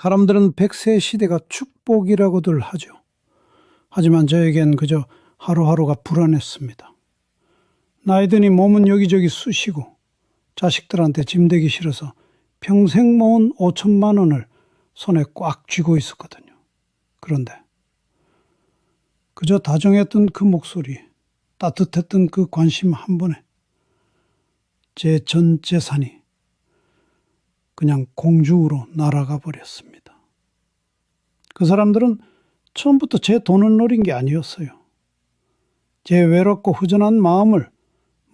사람들은 100세 시대가 축복이라고들 하죠. 하지만 저에겐 그저 하루하루가 불안했습니다. 나이 드니 몸은 여기저기 쑤시고 자식들한테 짐되기 싫어서 평생 모은 5천만 원을 손에 꽉 쥐고 있었거든요. 그런데 그저 다정했던 그 목소리, 따뜻했던 그 관심 한 번에 제 전 재산이 그냥 공중으로 날아가 버렸습니다. 그 사람들은 처음부터 제 돈을 노린 게 아니었어요. 제 외롭고 허전한 마음을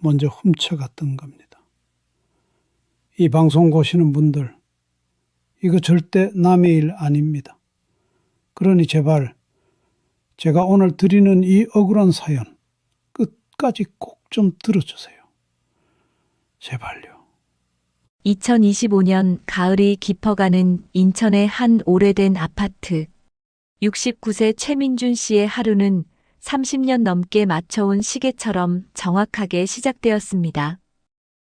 먼저 훔쳐갔던 겁니다. 이 방송 보시는 분들, 이거 절대 남의 일 아닙니다. 그러니 제발 제가 오늘 드리는 이 억울한 사연 끝까지 꼭 좀 들어주세요. 제발요. 2025년 가을이 깊어가는 인천의 한 오래된 아파트. 69세 최민준 씨의 하루는 30년 넘게 맞춰온 시계처럼 정확하게 시작되었습니다.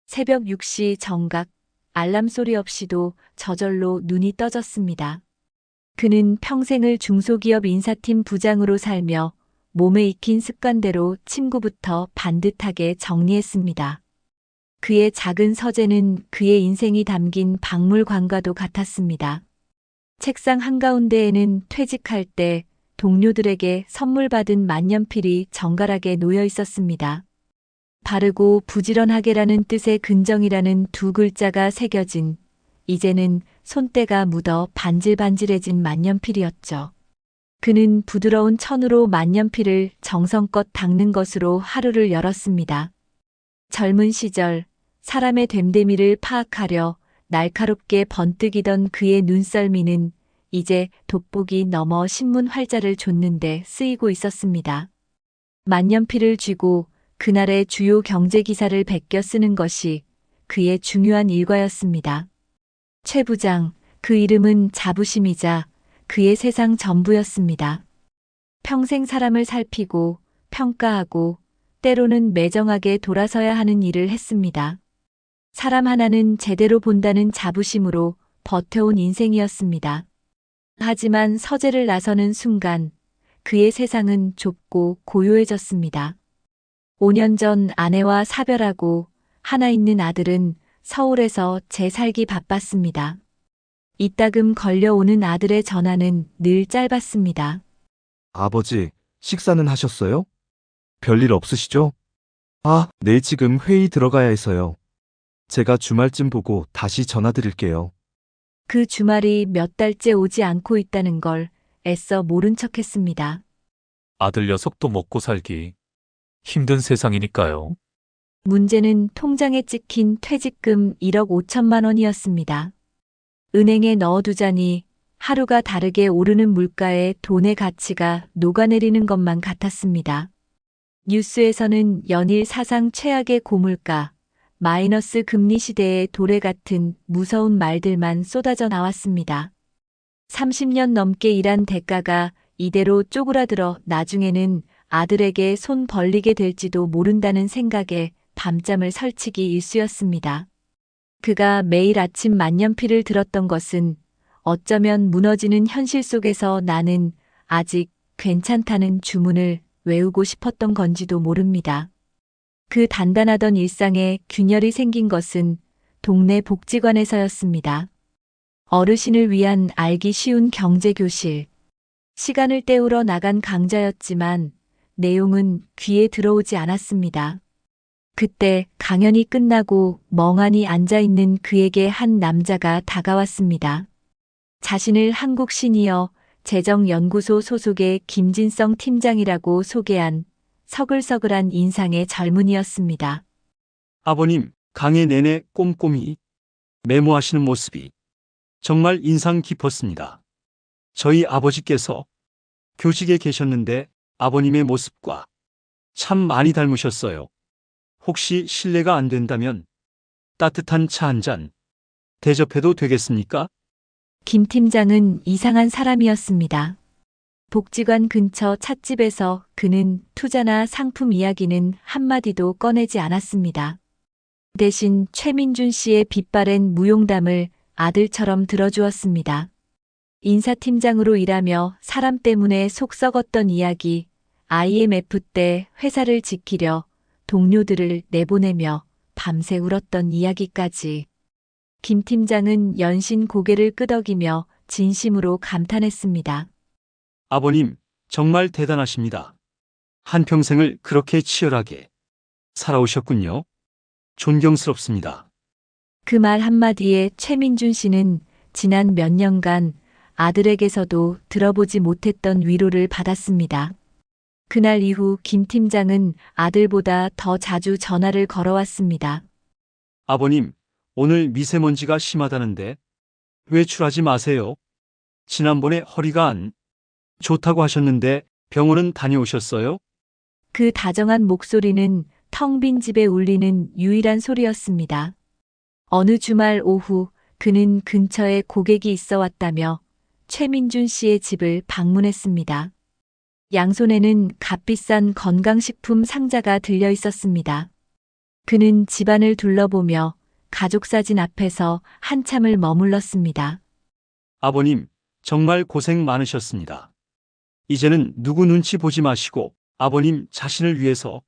새벽 6시 정각, 알람 소리 없이도 저절로 눈이 떠졌습니다. 그는 평생을 중소기업 인사팀 부장으로 살며 몸에 익힌 습관대로 침구부터 반듯하게 정리했습니다. 그의 작은 서재는 그의 인생이 담긴 박물관과도 같았습니다. 책상 한가운데에는 퇴직할 때 동료들에게 선물 받은 만년필이 정갈하게 놓여 있었습니다. 바르고 부지런하게라는 뜻의 근정이라는 두 글자가 새겨진, 이제는 손때가 묻어 반질반질해진 만년필이었죠. 그는 부드러운 천으로 만년필을 정성껏 닦는 것으로 하루를 열었습니다. 젊은 시절 사람의 됨됨이를 파악하려 날카롭게 번뜩이던 그의 눈썰미는 이제 돋보기 넘어 신문 활자를 좇는데 쓰이고 있었습니다. 만년필을 쥐고 그날의 주요 경제 기사를 베껴 쓰는 것이 그의 중요한 일과였습니다. 최 부장, 그 이름은 자부심이자 그의 세상 전부였습니다. 평생 사람을 살피고 평가하고 때로는 매정하게 돌아서야 하는 일을 했습니다. 사람 하나는 제대로 본다는 자부심으로 버텨온 인생이었습니다. 하지만 서재를 나서는 순간 그의 세상은 좁고 고요해졌습니다. 5년 전 아내와 사별하고 하나 있는 아들은 서울에서 재살기 바빴습니다. 이따금 걸려오는 아들의 전화는 늘 짧았습니다. 아버지, 식사는 하셨어요? 별일 없으시죠? 네, 지금 회의 들어가야 해서요. 제가 주말쯤 보고 다시 전화드릴게요. 그 주말이 몇 달째 오지 않고 있다는 걸 애써 모른 척했습니다. 아들 녀석도 먹고 살기 힘든 세상이니까요. 문제는 통장에 찍힌 퇴직금 1억 5천만 원이었습니다. 은행에 넣어두자니 하루가 다르게 오르는 물가에 돈의 가치가 녹아내리는 것만 같았습니다. 뉴스에서는 연일 사상 최악의 고물가, 마이너스 금리 시대의 도래 같은 무서운 말들만 쏟아져 나왔습니다. 30년 넘게 일한 대가가 이대로 쪼그라들어 나중에는 아들에게 손 벌리게 될지도 모른다는 생각에 밤잠을 설치기 일쑤였습니다. 그가 매일 아침 만년필을 들었던 것은 어쩌면 무너지는 현실 속에서 나는 아직 괜찮다는 주문을 외우고 싶었던 건지도 모릅니다. 그 단단하던 일상에 균열이 생긴 것은 동네 복지관에서였습니다. 어르신을 위한 알기 쉬운 경제교실. 시간을 때우러 나간 강좌였지만 내용은 귀에 들어오지 않았습니다. 그때 강연이 끝나고 멍하니 앉아있는 그에게 한 남자가 다가왔습니다. 자신을 한국 시니어 재정연구소 소속의 김진성 팀장이라고 소개한 서글서글한 인상의 젊은이였습니다. 아버님, 강의 내내 꼼꼼히 메모하시는 모습이 정말 인상 깊었습니다. 저희 아버지께서 교직에 계셨는데 아버님의 모습과 참 많이 닮으셨어요. 혹시 실례가 안 된다면 따뜻한 차 한 잔 대접해도 되겠습니까? 김 팀장은 이상한 사람이었습니다. 복지관 근처 찻집에서 그는 투자나 상품 이야기는 한마디도 꺼내지 않았습니다. 대신 최민준 씨의 빛바랜 무용담을 아들처럼 들어주었습니다. 인사팀장으로 일하며 사람 때문에 속 썩었던 이야기, IMF 때 회사를 지키려 동료들을 내보내며 밤새 울었던 이야기까지. 김 팀장은 연신 고개를 끄덕이며 진심으로 감탄했습니다. 아버님, 정말 대단하십니다. 한평생을 그렇게 치열하게 살아오셨군요. 존경스럽습니다. 그 말 한마디에 최민준 씨는 지난 몇 년간 아들에게서도 들어보지 못했던 위로를 받았습니다. 그날 이후 김 팀장은 아들보다 더 자주 전화를 걸어왔습니다. 아버님, 오늘 미세먼지가 심하다는데 외출하지 마세요. 지난번에 허리가 안 좋다고 하셨는데 병원은 다녀오셨어요? 그 다정한 목소리는 텅 빈 집에 울리는 유일한 소리였습니다. 어느 주말 오후 그는 근처에 고객이 있어 왔다며 최민준 씨의 집을 방문했습니다. 양손에는 값비싼 건강식품 상자가 들려 있었습니다. 그는 집안을 둘러보며 가족 사진 앞에서 한참을 머물렀습니다. 아버님, 정말 고생 많으셨습니다. 이제는 누구 눈치 보지 마시고 아버님 자신을 위해서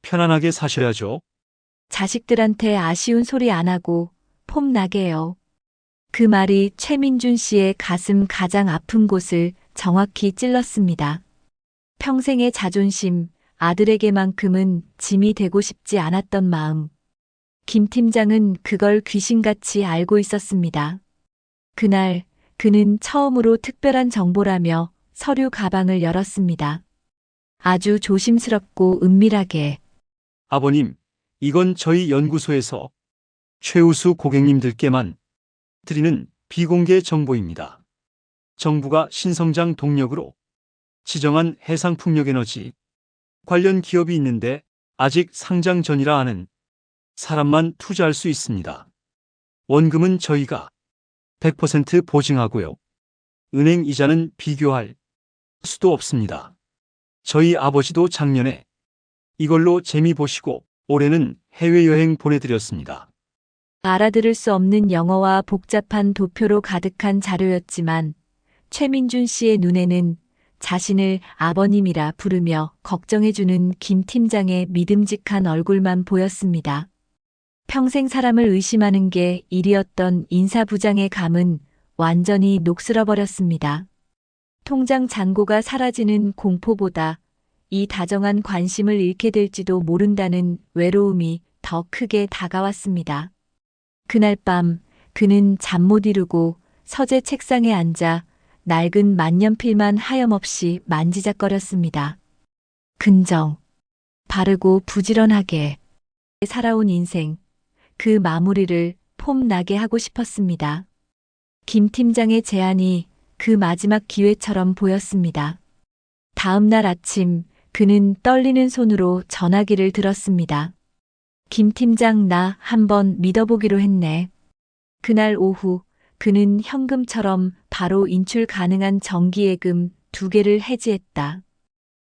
편안하게 사셔야죠. 자식들한테 아쉬운 소리 안 하고 폼나게요. 그 말이 최민준 씨의 가슴 가장 아픈 곳을 정확히 찔렀습니다. 평생의 자존심, 아들에게만큼은 짐이 되고 싶지 않았던 마음. 김 팀장은 그걸 귀신같이 알고 있었습니다. 그날 그는 처음으로 특별한 정보라며 서류 가방을 열었습니다. 아주 조심스럽고 은밀하게. 아버님, 이건 저희 연구소에서 최우수 고객님들께만 드리는 비공개 정보입니다. 정부가 신성장 동력으로 지정한 해상풍력에너지 관련 기업이 있는데 아직 상장 전이라 하는 사람만 투자할 수 있습니다. 원금은 저희가 100% 보증하고요. 은행 이자는 비교할 수도 없습니다. 저희 아버지도 작년에 이걸로 재미 보시고 올해는 해외여행 보내드렸습니다. 알아들을 수 없는 영어와 복잡한 도표로 가득한 자료였지만 최민준 씨의 눈에는 자신을 아버님이라 부르며 걱정해주는 김 팀장의 믿음직한 얼굴만 보였습니다. 평생 사람을 의심하는 게 일이었던 인사부장의 감은 완전히 녹슬어버렸습니다. 통장 잔고가 사라지는 공포보다 이 다정한 관심을 잃게 될지도 모른다는 외로움이 더 크게 다가왔습니다. 그날 밤 그는 잠 못 이루고 서재 책상에 앉아 낡은 만년필만 하염없이 만지작거렸습니다. 근정, 바르고 부지런하게 살아온 인생, 그 마무리를 폼나게 하고 싶었습니다. 김 팀장의 제안이 그 마지막 기회처럼 보였습니다. 다음 날 아침 그는 떨리는 손으로 전화기를 들었습니다. 김 팀장, 나 한번 믿어보기로 했네. 그날 오후 그는 현금처럼 바로 인출 가능한 정기예금 2개를 해지했다.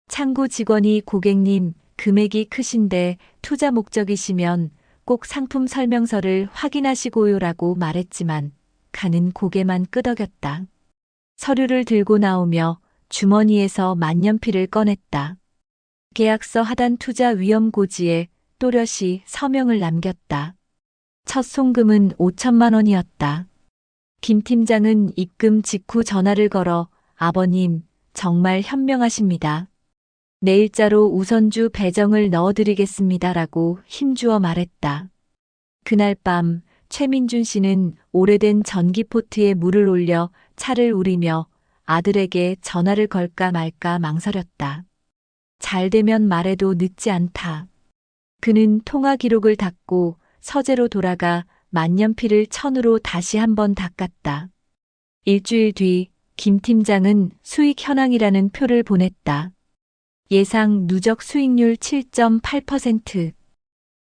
창구 직원이 고객님, 금액이 크신데 투자 목적이시면 꼭 상품 설명서를 확인하시고요라고 말했지만 가는 고개만 끄덕였다. 서류를 들고 나오며 주머니에서 만년필을 꺼냈다. 계약서 하단 투자 위험 고지에 또렷이 서명을 남겼다. 첫 송금은 5천만 원이었다. 김 팀장은 입금 직후 전화를 걸어 아버님, 정말 현명하십니다. 내일자로 우선주 배정을 넣어드리겠습니다라고 힘주어 말했다. 그날 밤 최민준 씨는 오래된 전기포트에 물을 올려 차를 우리며 아들에게 전화를 걸까 말까 망설였다. 잘 되면 말해도 늦지 않다. 그는 통화 기록을 닫고 서재로 돌아가 만년필을 천으로 다시 한번 닦았다. 일주일 뒤 김 팀장은 수익 현황이라는 표를 보냈다. 예상 누적 수익률 7.8%.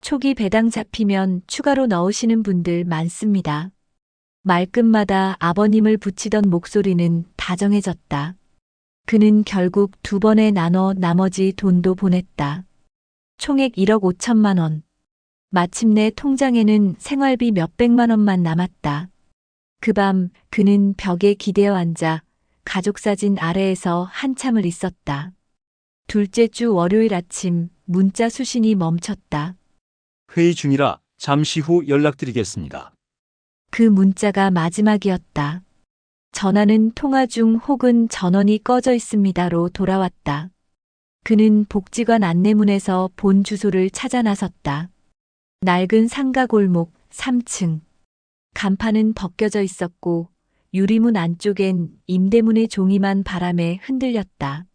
초기 배당 잡히면 추가로 넣으시는 분들 많습니다. 말끝마다 아버님을 붙이던 목소리는 다정해졌다. 그는 결국 2번에 나눠 나머지 돈도 보냈다. 총액 1억 5천만 원. 마침내 통장에는 생활비 몇백만 원만 남았다. 그 밤 그는 벽에 기대어 앉아 가족사진 아래에서 한참을 있었다. 둘째 주 월요일 아침 문자 수신이 멈췄다. 회의 중이라 잠시 후 연락드리겠습니다. 그 문자가 마지막이었다. 전화는 통화 중 혹은 전원이 꺼져 있습니다로 돌아왔다. 그는 복지관 안내문에서 본 주소를 찾아 나섰다. 낡은 상가 골목 3층. 간판은 벗겨져 있었고 유리문 안쪽엔 임대문의 종이만 바람에 흔들렸다.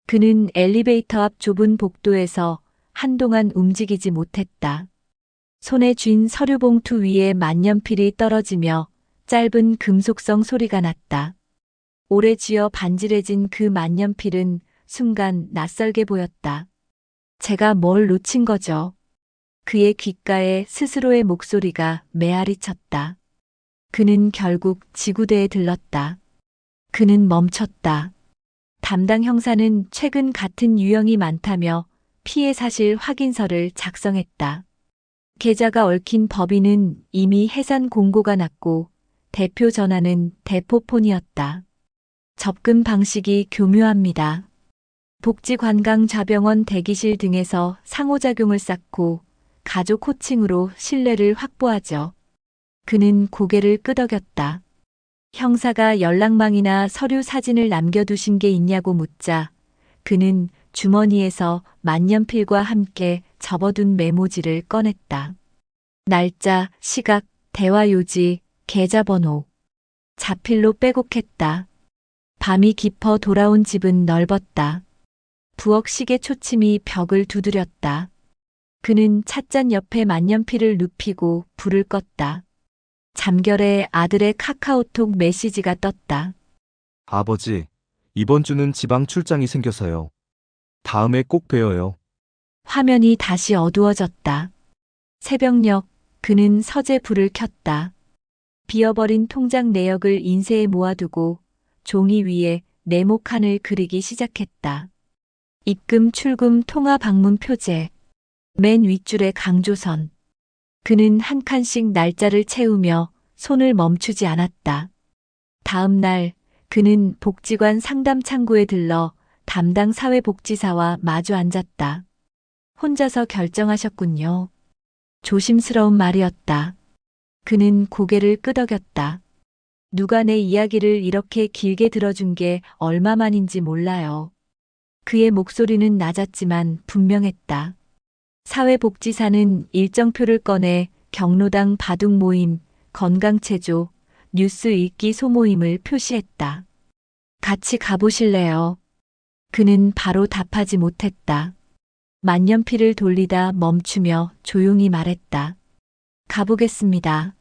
그는 엘리베이터 앞 좁은 복도에서 한동안 움직이지 못했다. 손에 쥔 서류 봉투 위에 만년필이 떨어지며 짧은 금속성 소리가 났다. 오래 쥐어 반질해진 그 만년필은 순간 낯설게 보였다. 제가 뭘 놓친 거죠? 그의 귓가에 스스로의 목소리가 메아리 쳤다. 그는 결국 지구대에 들렀다. 그는 멈췄다. 담당 형사는 최근 같은 유형이 많다며 피해 사실 확인서를 작성했다. 계좌가 얽힌 법인은 이미 해산 공고가 났고 대표 전화는 대포폰이었다. 접근 방식이 교묘합니다. 복지관광좌병원 대기실 등에서 상호작용을 쌓고 가족 호칭으로 신뢰를 확보하죠. 그는 고개를 끄덕였다. 형사가 연락망이나 서류 사진을 남겨두신 게 있냐고 묻자 그는 주머니에서 만년필과 함께 접어둔 메모지를 꺼냈다. 날짜, 시각, 대화 요지, 계좌번호. 자필로 빼곡했다. 밤이 깊어 돌아온 집은 넓었다. 부엌식의 초침이 벽을 두드렸다. 그는 찻잔 옆에 만년필을 눕히고 불을 껐다. 잠결에 아들의 카카오톡 메시지가 떴다. 아버지, 이번 주는 지방 출장이 생겨서요. 다음에 꼭 봬요. 화면이 다시 어두워졌다. 새벽녘 그는 서재 불을 켰다. 비어버린 통장 내역을 인쇄해 모아두고 종이 위에 네모칸을 그리기 시작했다. 입금, 출금, 통화 방문 표제. 맨 윗줄에 강조선. 그는 한 칸씩 날짜를 채우며 손을 멈추지 않았다. 다음 날 그는 복지관 상담 창구에 들러 담당 사회복지사와 마주 앉았다. 혼자서 결정하셨군요. 조심스러운 말이었다. 그는 고개를 끄덕였다. 누가 내 이야기를 이렇게 길게 들어준 게 얼마만인지 몰라요. 그의 목소리는 낮았지만 분명했다. 사회복지사는 일정표를 꺼내 경로당 바둑 모임, 건강체조, 뉴스 읽기 소모임을 표시했다. 같이 가보실래요? 그는 바로 답하지 못했다. 만년필을 돌리다 멈추며 조용히 말했다. 가보겠습니다.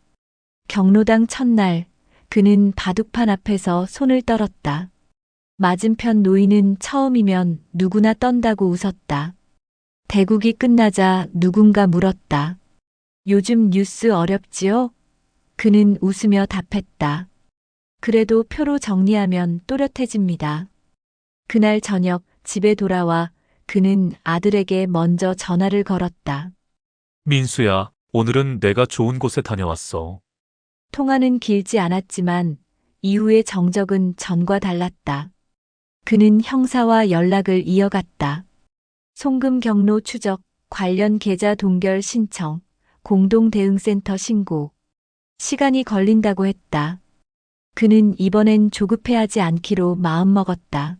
경로당 첫날, 그는 바둑판 앞에서 손을 떨었다. 맞은편 노인은 처음이면 누구나 떤다고 웃었다. 대국이 끝나자 누군가 물었다. 요즘 뉴스 어렵지요? 그는 웃으며 답했다. 그래도 표로 정리하면 또렷해집니다. 그날 저녁 집에 돌아와 그는 아들에게 먼저 전화를 걸었다. 민수야, 오늘은 내가 좋은 곳에 다녀왔어. 통화는 길지 않았지만 이후의 정적은 전과 달랐다. 그는 형사와 연락을 이어갔다. 송금 경로 추적, 관련 계좌 동결 신청, 공동대응센터 신고. 시간이 걸린다고 했다. 그는 이번엔 조급해하지 않기로 마음먹었다.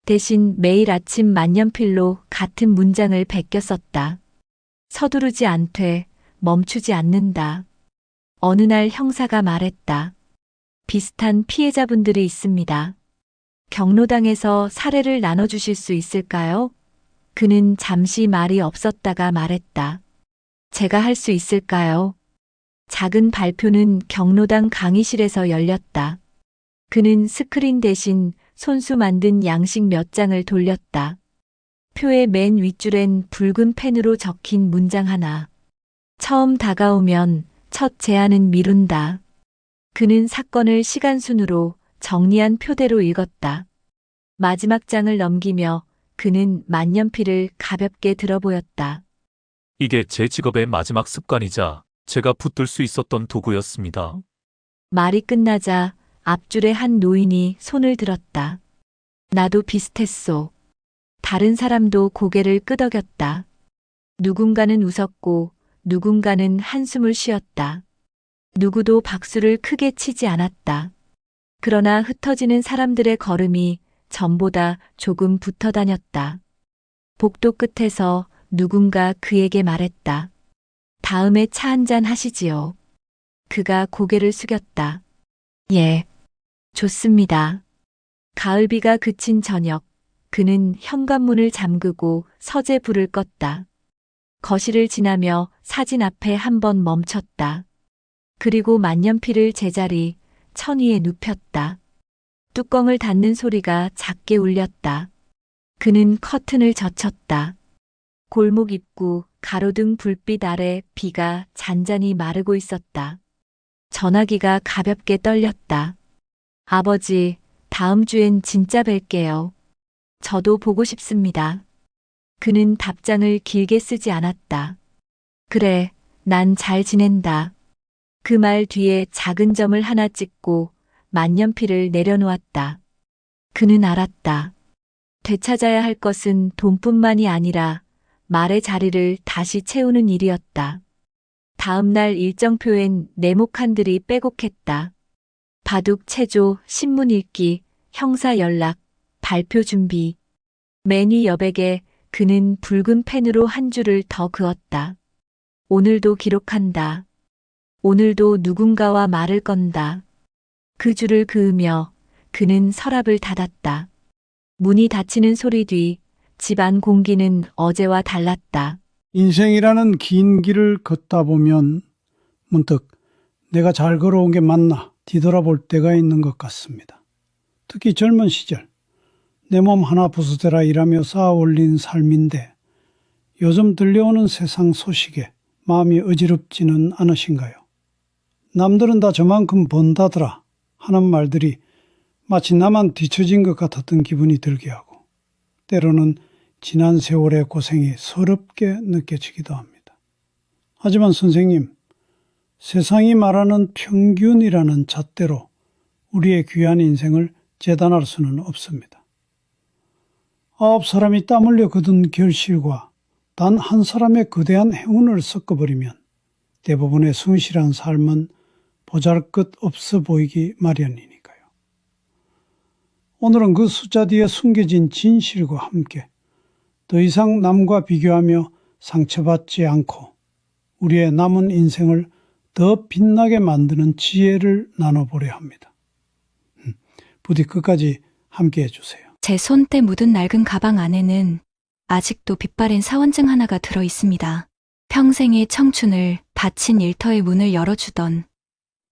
대신 매일 아침 만년필로 같은 문장을 베껴 썼다. 서두르지 않되 멈추지 않는다. 어느 날 형사가 말했다. 비슷한 피해자분들이 있습니다. 경로당에서 사례를 나눠주실 수 있을까요? 그는 잠시 말이 없었다가 말했다. 제가 할 수 있을까요? 작은 발표는 경로당 강의실에서 열렸다. 그는 스크린 대신 손수 만든 양식 몇 장을 돌렸다. 표의 맨 윗줄엔 붉은 펜으로 적힌 문장 하나. 처음 다가오면 첫 제안은 미룬다. 그는 사건을 시간순으로 정리한 표대로 읽었다. 마지막 장을 넘기며 그는 만년필을 가볍게 들어보였다. 이게 제 직업의 마지막 습관이자 제가 붙들 수 있었던 도구였습니다. 말이 끝나자 앞줄의 한 노인이 손을 들었다. 나도 비슷했소. 다른 사람도 고개를 끄덕였다. 누군가는 웃었고 누군가는 한숨을 쉬었다. 누구도 박수를 크게 치지 않았다. 그러나 흩어지는 사람들의 걸음이 전보다 조금 붙어 다녔다. 복도 끝에서 누군가 그에게 말했다. 다음에 차 한잔 하시지요. 그가 고개를 숙였다. 예, 좋습니다. 가을비가 그친 저녁, 그는 현관문을 잠그고 서재 불을 껐다. 거실을 지나며 사진 앞에 한번 멈췄다. 그리고 만년필을 제자리, 천위에 눕혔다. 뚜껑을 닫는 소리가 작게 울렸다. 그는 커튼을 젖혔다. 골목 입구, 가로등 불빛 아래 비가 잔잔히 마르고 있었다. 전화기가 가볍게 떨렸다. 아버지, 다음 주엔 진짜 뵐게요. 저도 보고 싶습니다. 그는 답장을 길게 쓰지 않았다. 그래, 난 잘 지낸다. 그 말 뒤에 작은 점을 하나 찍고 만년필을 내려놓았다. 그는 알았다. 되찾아야 할 것은 돈뿐만이 아니라 말의 자리를 다시 채우는 일이었다. 다음 날 일정표엔 네모칸들이 빼곡했다. 바둑 체조, 신문 읽기, 형사 연락, 발표 준비. 매니 여백에 그는 붉은 펜으로 한 줄을 더 그었다. 오늘도 기록한다. 오늘도 누군가와 말을 건다. 그 줄을 그으며 그는 서랍을 닫았다. 문이 닫히는 소리 뒤 집안 공기는 어제와 달랐다. 인생이라는 긴 길을 걷다 보면 문득 내가 잘 걸어온 게 맞나 뒤돌아볼 때가 있는 것 같습니다. 특히 젊은 시절 내 몸 하나 부수대라 일하며 쌓아 올린 삶인데 요즘 들려오는 세상 소식에 마음이 어지럽지는 않으신가요? 남들은 다 저만큼 번다더라 하는 말들이 마치 나만 뒤처진 것 같았던 기분이 들게 하고 때로는 지난 세월의 고생이 서럽게 느껴지기도 합니다. 하지만 선생님, 세상이 말하는 평균이라는 잣대로 우리의 귀한 인생을 재단할 수는 없습니다. 9사람이 땀 흘려 거둔 결실과 단 한 사람의 거대한 행운을 섞어버리면 대부분의 성실한 삶은 보잘것없어 보이기 마련이니까요. 오늘은 그 숫자 뒤에 숨겨진 진실과 함께 더 이상 남과 비교하며 상처받지 않고 우리의 남은 인생을 더 빛나게 만드는 지혜를 나눠보려 합니다. 부디 끝까지 함께 해주세요. 제 손때 묻은 낡은 가방 안에는 아직도 빛바랜 사원증 하나가 들어 있습니다. 평생의 청춘을 바친 일터의 문을 열어주던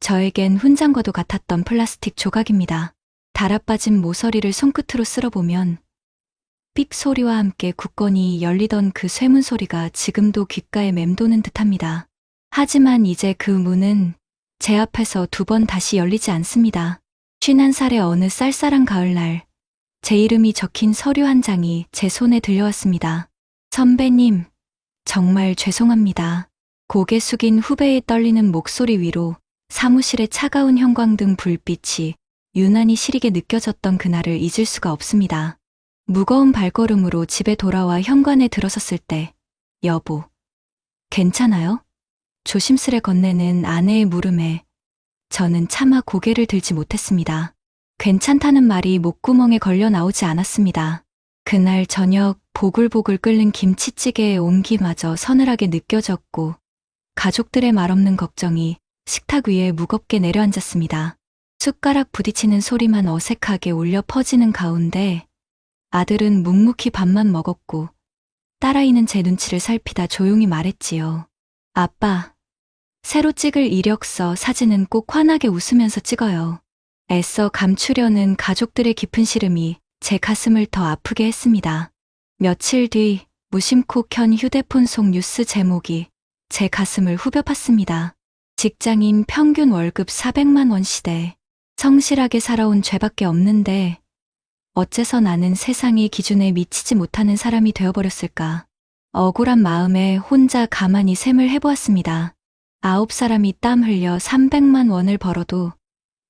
저에겐 훈장과도 같았던 플라스틱 조각입니다. 달아빠진 모서리를 손끝으로 쓸어보면 삑 소리와 함께 굳건히 열리던 그 쇠문 소리가 지금도 귓가에 맴도는 듯합니다. 하지만 이제 그 문은 제 앞에서 2번 다시 열리지 않습니다. 51살의 어느 쌀쌀한 가을날 제 이름이 적힌 서류 한 장이 제 손에 들려왔습니다. 선배님, 정말 죄송합니다. 고개 숙인 후배의 떨리는 목소리 위로 사무실의 차가운 형광등 불빛이 유난히 시리게 느껴졌던 그날을 잊을 수가 없습니다. 무거운 발걸음으로 집에 돌아와 현관에 들어섰을 때 여보, 괜찮아요? 조심스레 건네는 아내의 물음에 저는 차마 고개를 들지 못했습니다. 괜찮다는 말이 목구멍에 걸려 나오지 않았습니다. 그날 저녁 보글보글 끓는 김치찌개의 온기마저 서늘하게 느껴졌고 가족들의 말없는 걱정이 식탁 위에 무겁게 내려앉았습니다. 숟가락 부딪히는 소리만 어색하게 울려 퍼지는 가운데 아들은 묵묵히 밥만 먹었고 딸아이는 제 눈치를 살피다 조용히 말했지요. 아빠, 새로 찍을 이력서 사진은 꼭 환하게 웃으면서 찍어요. 애써 감추려는 가족들의 깊은 시름이 제 가슴을 더 아프게 했습니다. 며칠 뒤 무심코 켠 휴대폰 속 뉴스 제목이 제 가슴을 후벼 팠습니다. 직장인 평균 월급 400만 원 시대. 성실하게 살아온 죄밖에 없는데 어째서 나는 세상의 기준에 미치지 못하는 사람이 되어버렸을까. 억울한 마음에 혼자 가만히 셈을 해보았습니다. 9사람이 땀 흘려 300만 원을 벌어도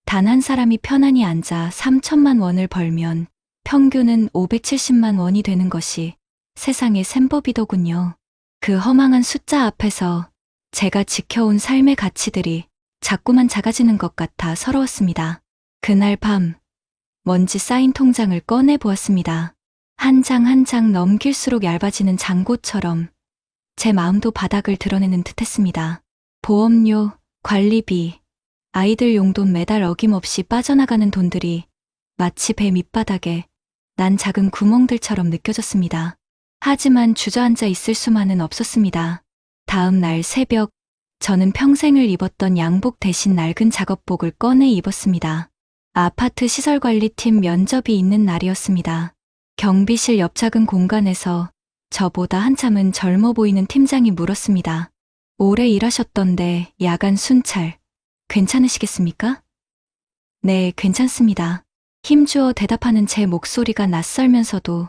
단 한 사람이 편안히 앉아 3천만 원을 벌면 평균은 570만 원이 되는 것이 세상의 셈법이더군요. 그 허망한 숫자 앞에서 제가 지켜온 삶의 가치들이 자꾸만 작아지는 것 같아 서러웠습니다. 그날 밤 먼지 쌓인 통장을 꺼내 보았습니다. 한 장 한 장 넘길수록 얇아지는 장고처럼 제 마음도 바닥을 드러내는 듯했습니다. 보험료, 관리비, 아이들 용돈 매달 어김없이 빠져나가는 돈들이 마치 배 밑바닥에 난 작은 구멍들처럼 느껴졌습니다. 하지만 주저앉아 있을 수만은 없었습니다. 다음 날 새벽, 저는 평생을 입었던 양복 대신 낡은 작업복을 꺼내 입었습니다. 아파트 시설관리팀 면접이 있는 날이었습니다. 경비실 옆 작은 공간에서 저보다 한참은 젊어 보이는 팀장이 물었습니다. 오래 일하셨던데 야간 순찰 괜찮으시겠습니까? 네, 괜찮습니다. 힘주어 대답하는 제 목소리가 낯설면서도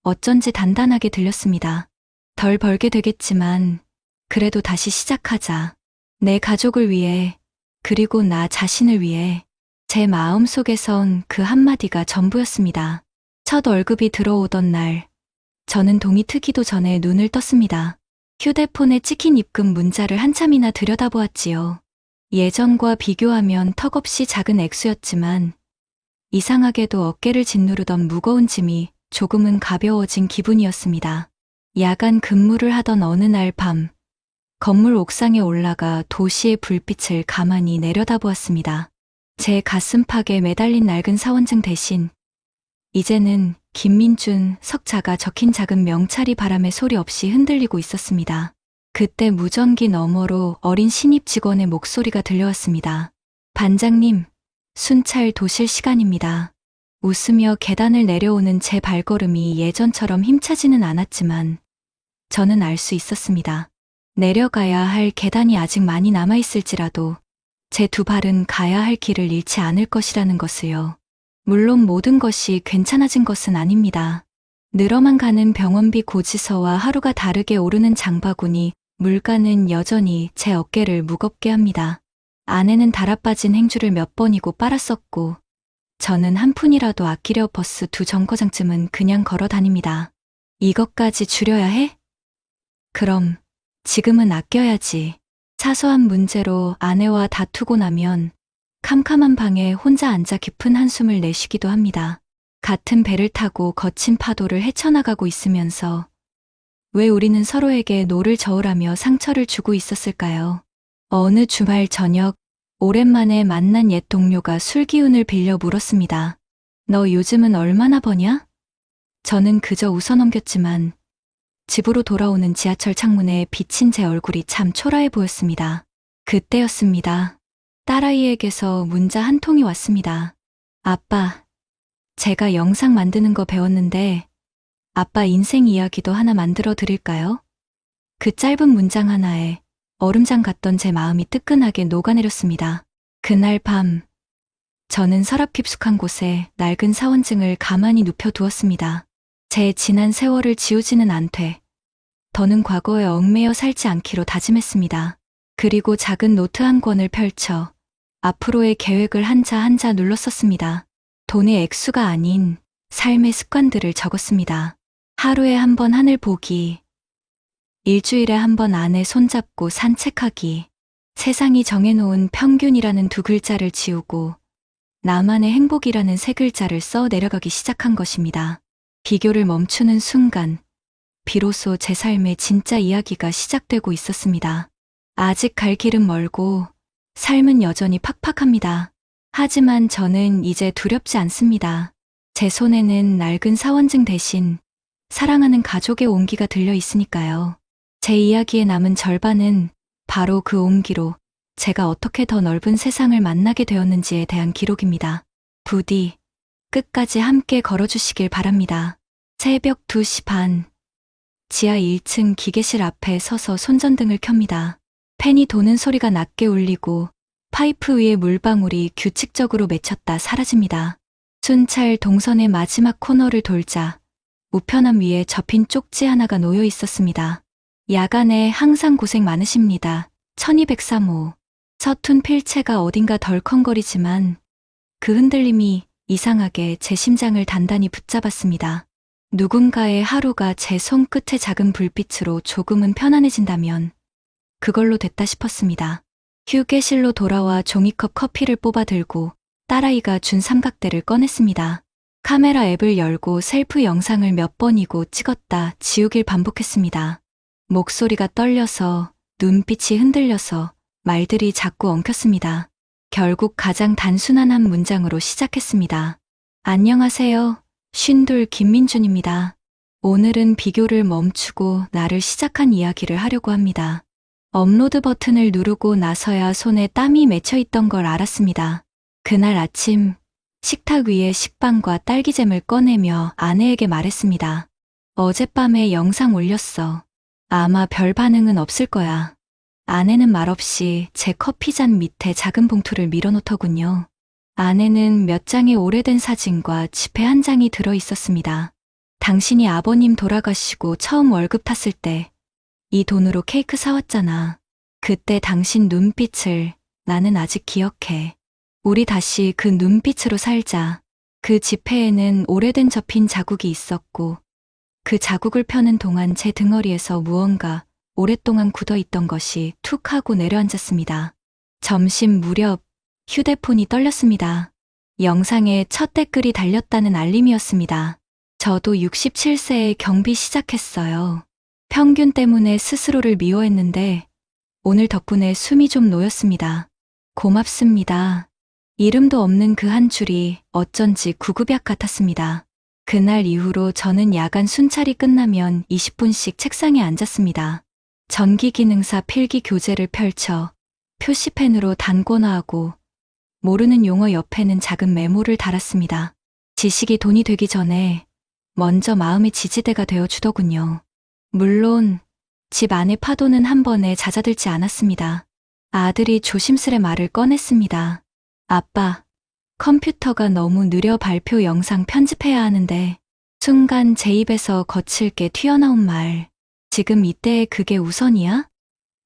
어쩐지 단단하게 들렸습니다. 덜 벌게 되겠지만 그래도 다시 시작하자. 내 가족을 위해, 그리고 나 자신을 위해. 제 마음속에선 그 한마디가 전부였습니다. 첫 월급이 들어오던 날, 저는 동이 트기도 전에 눈을 떴습니다. 휴대폰에 찍힌 입금 문자를 한참이나 들여다보았지요. 예전과 비교하면 턱없이 작은 액수였지만 이상하게도 어깨를 짓누르던 무거운 짐이 조금은 가벼워진 기분이었습니다. 야간 근무를 하던 어느 날 밤, 건물 옥상에 올라가 도시의 불빛을 가만히 내려다보았습니다. 제 가슴팍에 매달린 낡은 사원증 대신 이제는 김민준 석자가 적힌 작은 명찰이 바람에 소리 없이 흔들리고 있었습니다. 그때 무전기 너머로 어린 신입 직원의 목소리가 들려왔습니다. 반장님, 순찰 도실 시간입니다. 웃으며 계단을 내려오는 제 발걸음이 예전처럼 힘차지는 않았지만 저는 알 수 있었습니다. 내려가야 할 계단이 아직 많이 남아있을지라도 제 두 발은 가야 할 길을 잃지 않을 것이라는 것을요. 물론 모든 것이 괜찮아진 것은 아닙니다. 늘어만 가는 병원비 고지서와 하루가 다르게 오르는 장바구니, 물가는 여전히 제 어깨를 무겁게 합니다. 아내는 달아빠진 행주를 몇 번이고 빨았었고 저는 한 푼이라도 아끼려 버스 두 정거장쯤은 그냥 걸어 다닙니다. 이것까지 줄여야 해? 그럼 지금은 아껴야지. 사소한 문제로 아내와 다투고 나면 캄캄한 방에 혼자 앉아 깊은 한숨을 내쉬기도 합니다. 같은 배를 타고 거친 파도를 헤쳐나가고 있으면서 왜 우리는 서로에게 노를 저으라며 상처를 주고 있었을까요? 어느 주말 저녁, 오랜만에 만난 옛 동료가 술 기운을 빌려 물었습니다. 너 요즘은 얼마나 버냐? 저는 그저 웃어넘겼지만 집으로 돌아오는 지하철 창문에 비친 제 얼굴이 참 초라해 보였습니다. 그때였습니다. 딸아이에게서 문자 한 통이 왔습니다. 아빠, 제가 영상 만드는 거 배웠는데 아빠 인생 이야기도 하나 만들어 드릴까요? 그 짧은 문장 하나에 얼음장 같던 제 마음이 뜨끈하게 녹아내렸습니다. 그날 밤, 저는 서랍 깊숙한 곳에 낡은 사원증을 가만히 눕혀두었습니다. 제 지난 세월을 지우지는 않되 더는 과거에 얽매여 살지 않기로 다짐했습니다. 그리고 작은 노트 한 권을 펼쳐 앞으로의 계획을 한자 한자 눌렀었습니다. 돈의 액수가 아닌 삶의 습관들을 적었습니다. 하루에 한 번 하늘 보기, 일주일에 한 번 아내 손잡고 산책하기, 세상이 정해놓은 평균이라는 두 글자를 지우고 나만의 행복이라는 세 글자를 써 내려가기 시작한 것입니다. 비교를 멈추는 순간, 비로소 제 삶의 진짜 이야기가 시작되고 있었습니다. 아직 갈 길은 멀고 삶은 여전히 팍팍합니다. 하지만 저는 이제 두렵지 않습니다. 제 손에는 낡은 사원증 대신 사랑하는 가족의 온기가 들려 있으니까요. 제 이야기의 남은 절반은 바로 그 온기로 제가 어떻게 더 넓은 세상을 만나게 되었는지에 대한 기록입니다. 부디 끝까지 함께 걸어주시길 바랍니다. 새벽 2시 반, 지하 1층 기계실 앞에 서서 손전등을 켭니다. 팬이 도는 소리가 낮게 울리고 파이프 위에 물방울이 규칙적으로 맺혔다 사라집니다. 순찰 동선의 마지막 코너를 돌자 우편함 위에 접힌 쪽지 하나가 놓여 있었습니다. 야간에 항상 고생 많으십니다. 1203호. 서툰 필체가 어딘가 덜컹거리지만 그 흔들림이 이상하게 제 심장을 단단히 붙잡았습니다. 누군가의 하루가 제 손끝의 작은 불빛으로 조금은 편안해진다면 그걸로 됐다 싶었습니다. 휴게실로 돌아와 종이컵 커피를 뽑아 들고 딸아이가 준 삼각대를 꺼냈습니다. 카메라 앱을 열고 셀프 영상을 몇 번이고 찍었다 지우길 반복했습니다. 목소리가 떨려서 눈빛이 흔들려서 말들이 자꾸 엉켰습니다. 결국 가장 단순한 한 문장으로 시작했습니다. 안녕하세요. 쉰둘 김민준입니다. 오늘은 비교를 멈추고 나를 시작한 이야기를 하려고 합니다. 업로드 버튼을 누르고 나서야 손에 땀이 맺혀 있던 걸 알았습니다. 그날 아침 식탁 위에 식빵과 딸기잼을 꺼내며 아내에게 말했습니다. 어젯밤에 영상 올렸어. 아마 별 반응은 없을 거야. 아내는 말없이 제 커피잔 밑에 작은 봉투를 밀어놓더군요. 안에는 몇 장의 오래된 사진과 지폐 한 장이 들어 있었습니다. 당신이 아버님 돌아가시고 처음 월급 탔을 때 이 돈으로 케이크 사왔잖아. 그때 당신 눈빛을 나는 아직 기억해. 우리 다시 그 눈빛으로 살자. 그 지폐에는 오래된 접힌 자국이 있었고 그 자국을 펴는 동안 제 등허리에서 무언가 오랫동안 굳어있던 것이 툭 하고 내려앉았습니다. 점심 무렵 휴대폰이 떨렸습니다. 영상에 첫 댓글이 달렸다는 알림이었습니다. 저도 67세에 경비 시작했어요. 평균 때문에 스스로를 미워했는데 오늘 덕분에 숨이 좀 놓였습니다. 고맙습니다. 이름도 없는 그 한 줄이 어쩐지 구급약 같았습니다. 그날 이후로 저는 야간 순찰이 끝나면 20분씩 책상에 앉았습니다. 전기기능사 필기 교재를 펼쳐 표시펜으로 단권화하고 모르는 용어 옆에는 작은 메모를 달았습니다. 지식이 돈이 되기 전에 먼저 마음의 지지대가 되어 주더군요. 물론 집 안의 파도는 한 번에 잦아들지 않았습니다. 아들이 조심스레 말을 꺼냈습니다. 아빠, 컴퓨터가 너무 느려 발표 영상 편집해야 하는데. 순간 제 입에서 거칠게 튀어나온 말. 지금 이때에 그게 우선이야?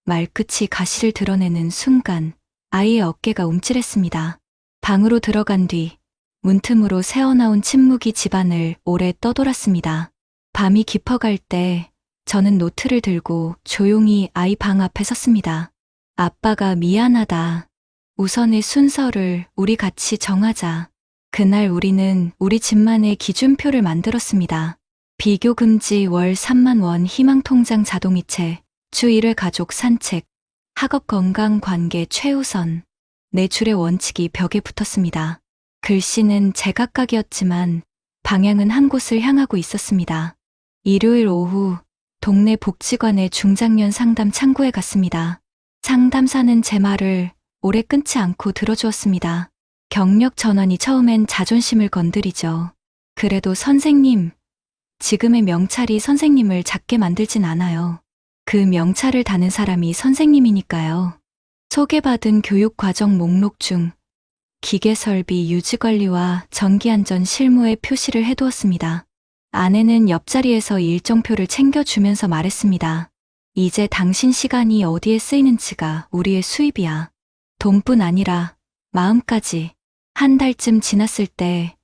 말끝이 가시를 드러내는 순간 아이의 어깨가 움찔했습니다. 방으로 들어간 뒤 문틈으로 새어나온 침묵이 집안을 오래 떠돌았습니다. 밤이 깊어갈 때 저는 노트를 들고 조용히 아이 방 앞에 섰습니다. 아빠가 미안하다. 우선의 순서를 우리 같이 정하자. 그날 우리는 우리 집만의 기준표를 만들었습니다. 비교 금지 월 3만 원 희망통장 자동이체, 주 1회 가족 산책, 학업 건강 관계 최우선. 네 줄의 원칙이 벽에 붙었습니다. 글씨는 제각각이었지만 방향은 한 곳을 향하고 있었습니다. 일요일 오후 동네 복지관의 중장년 상담 창구에 갔습니다. 상담사는 제 말을 오래 끊지 않고 들어주었습니다. 경력 전환이 처음엔 자존심을 건드리죠. 그래도 선생님, 지금의 명찰이 선생님을 작게 만들진 않아요. 그 명찰을 다는 사람이 선생님이니까요. 소개받은 교육과정 목록 중 기계설비 유지관리와 전기안전 실무에 표시를 해두었습니다. 아내는 옆자리에서 일정표를 챙겨주면서 말했습니다. 이제 당신 시간이 어디에 쓰이는지가 우리의 수입이야. 돈뿐 아니라 마음까지. 한 달쯤 지났을 때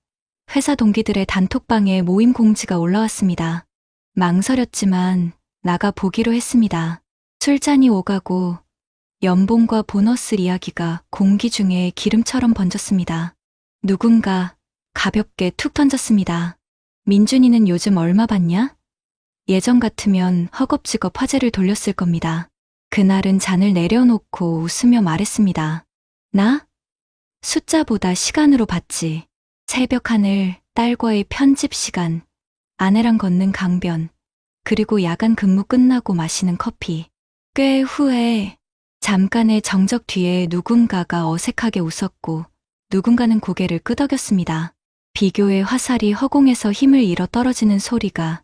회사 동기들의 단톡방에 모임 공지가 올라왔습니다. 망설였지만 나가 보기로 했습니다. 술잔이 오가고 연봉과 보너스 이야기가 공기 중에 기름처럼 번졌습니다. 누군가 가볍게 툭 던졌습니다. 민준이는 요즘 얼마 받냐? 예전 같으면 허겁지겁 화제를 돌렸을 겁니다. 그날은 잔을 내려놓고 웃으며 말했습니다. 나? 숫자보다 시간으로 받지. 새벽 하늘, 딸과의 편집 시간, 아내랑 걷는 강변, 그리고 야간 근무 끝나고 마시는 커피. 꽤 후에 잠깐의 정적 뒤에 누군가가 어색하게 웃었고 누군가는 고개를 끄덕였습니다. 비교의 화살이 허공에서 힘을 잃어 떨어지는 소리가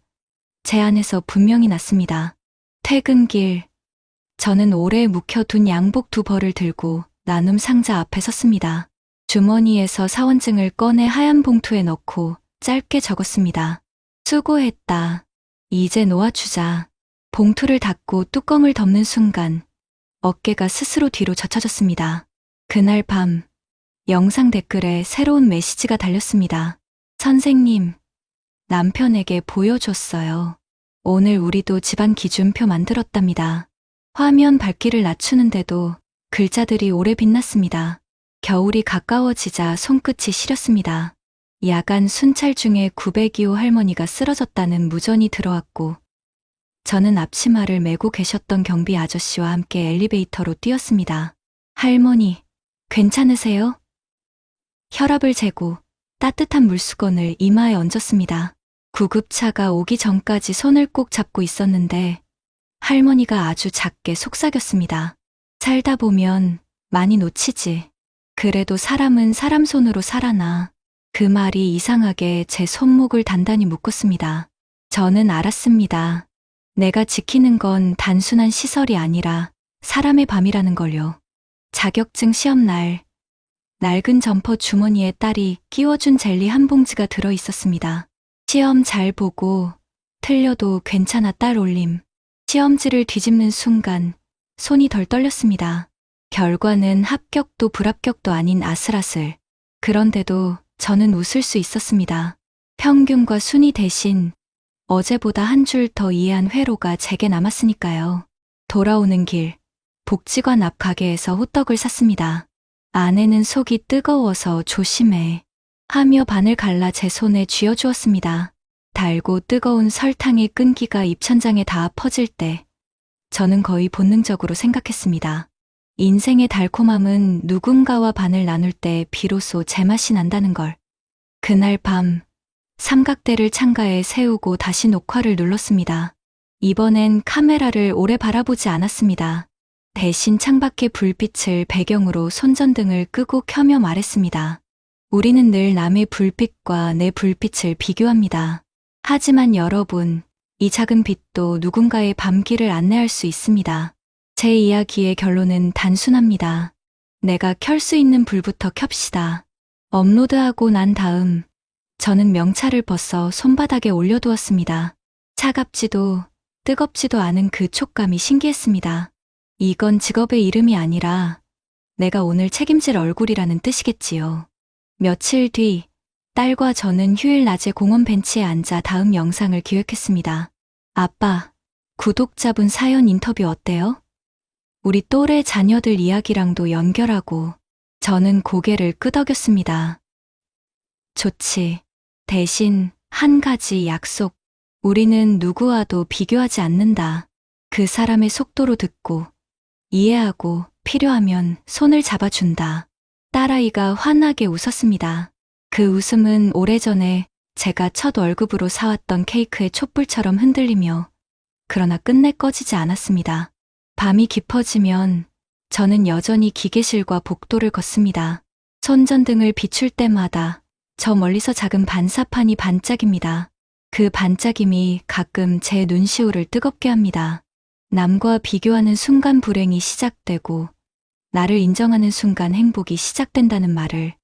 제 안에서 분명히 났습니다. 퇴근길, 저는 오래 묵혀둔 양복 2벌을 들고 나눔 상자 앞에 섰습니다. 주머니에서 사원증을 꺼내 하얀 봉투에 넣고 짧게 적었습니다. 수고했다. 이제 놓아주자. 봉투를 닫고 뚜껑을 덮는 순간 어깨가 스스로 뒤로 젖혀졌습니다. 그날 밤 영상 댓글에 새로운 메시지가 달렸습니다. 선생님, 남편에게 보여줬어요. 오늘 우리도 집안 기준표 만들었답니다. 화면 밝기를 낮추는데도 글자들이 오래 빛났습니다. 겨울이 가까워지자 손끝이 시렸습니다. 야간 순찰 중에 902호 할머니가 쓰러졌다는 무전이 들어왔고, 저는 앞치마를 메고 계셨던 경비 아저씨와 함께 엘리베이터로 뛰었습니다. 할머니, 괜찮으세요? 혈압을 재고 따뜻한 물수건을 이마에 얹었습니다. 구급차가 오기 전까지 손을 꼭 잡고 있었는데 할머니가 아주 작게 속삭였습니다. 살다 보면 많이 놓치지. 그래도 사람은 사람 손으로 살아나. 그 말이 이상하게 제 손목을 단단히 묶었습니다. 저는 알았습니다. 내가 지키는 건 단순한 시설이 아니라 사람의 밤이라는 걸요. 자격증 시험 날, 낡은 점퍼 주머니에 딸이 끼워준 젤리 한 봉지가 들어 있었습니다. 시험 잘 보고 틀려도 괜찮아 딸 올림. 시험지를 뒤집는 순간 손이 덜 떨렸습니다. 결과는 합격도 불합격도 아닌 아슬아슬. 그런데도 저는 웃을 수 있었습니다. 평균과 순위 대신 어제보다 한 줄 더 이해한 회로가 제게 남았으니까요. 돌아오는 길, 복지관 앞 가게에서 호떡을 샀습니다. 아내는 속이 뜨거워서 조심해 하며 반을 갈라 제 손에 쥐어주었습니다. 달고 뜨거운 설탕의 끈기가 입천장에 닿아 퍼질 때 저는 거의 본능적으로 생각했습니다. 인생의 달콤함은 누군가와 반을 나눌 때 비로소 제맛이 난다는 걸. 그날 밤 삼각대를 창가에 세우고 다시 녹화를 눌렀습니다. 이번엔 카메라를 오래 바라보지 않았습니다. 대신 창밖의 불빛을 배경으로 손전등을 끄고 켜며 말했습니다. 우리는 늘 남의 불빛과 내 불빛을 비교합니다. 하지만 여러분, 이 작은 빛도 누군가의 밤길을 안내할 수 있습니다. 제 이야기의 결론은 단순합니다. 내가 켤 수 있는 불부터 켭시다. 업로드하고 난 다음 저는 명찰을 벗어 손바닥에 올려두었습니다. 차갑지도 뜨겁지도 않은 그 촉감이 신기했습니다. 이건 직업의 이름이 아니라 내가 오늘 책임질 얼굴이라는 뜻이겠지요. 며칠 뒤 딸과 저는 휴일 낮에 공원 벤치에 앉아 다음 영상을 기획했습니다. 아빠, 구독자분 사연 인터뷰 어때요? 우리 또래 자녀들 이야기랑도 연결하고 저는 고개를 끄덕였습니다. 좋지. 대신 한 가지 약속. 우리는 누구와도 비교하지 않는다. 그 사람의 속도로 듣고 이해하고 필요하면 손을 잡아준다. 딸아이가 환하게 웃었습니다. 그 웃음은 오래전에 제가 첫 월급으로 사왔던 케이크의 촛불처럼 흔들리며 그러나 끝내 꺼지지 않았습니다. 밤이 깊어지면 저는 여전히 기계실과 복도를 걷습니다. 손전등을 비출 때마다 저 멀리서 작은 반사판이 반짝입니다. 그 반짝임이 가끔 제 눈시울을 뜨겁게 합니다. 남과 비교하는 순간 불행이 시작되고 나를 인정하는 순간 행복이 시작된다는 말을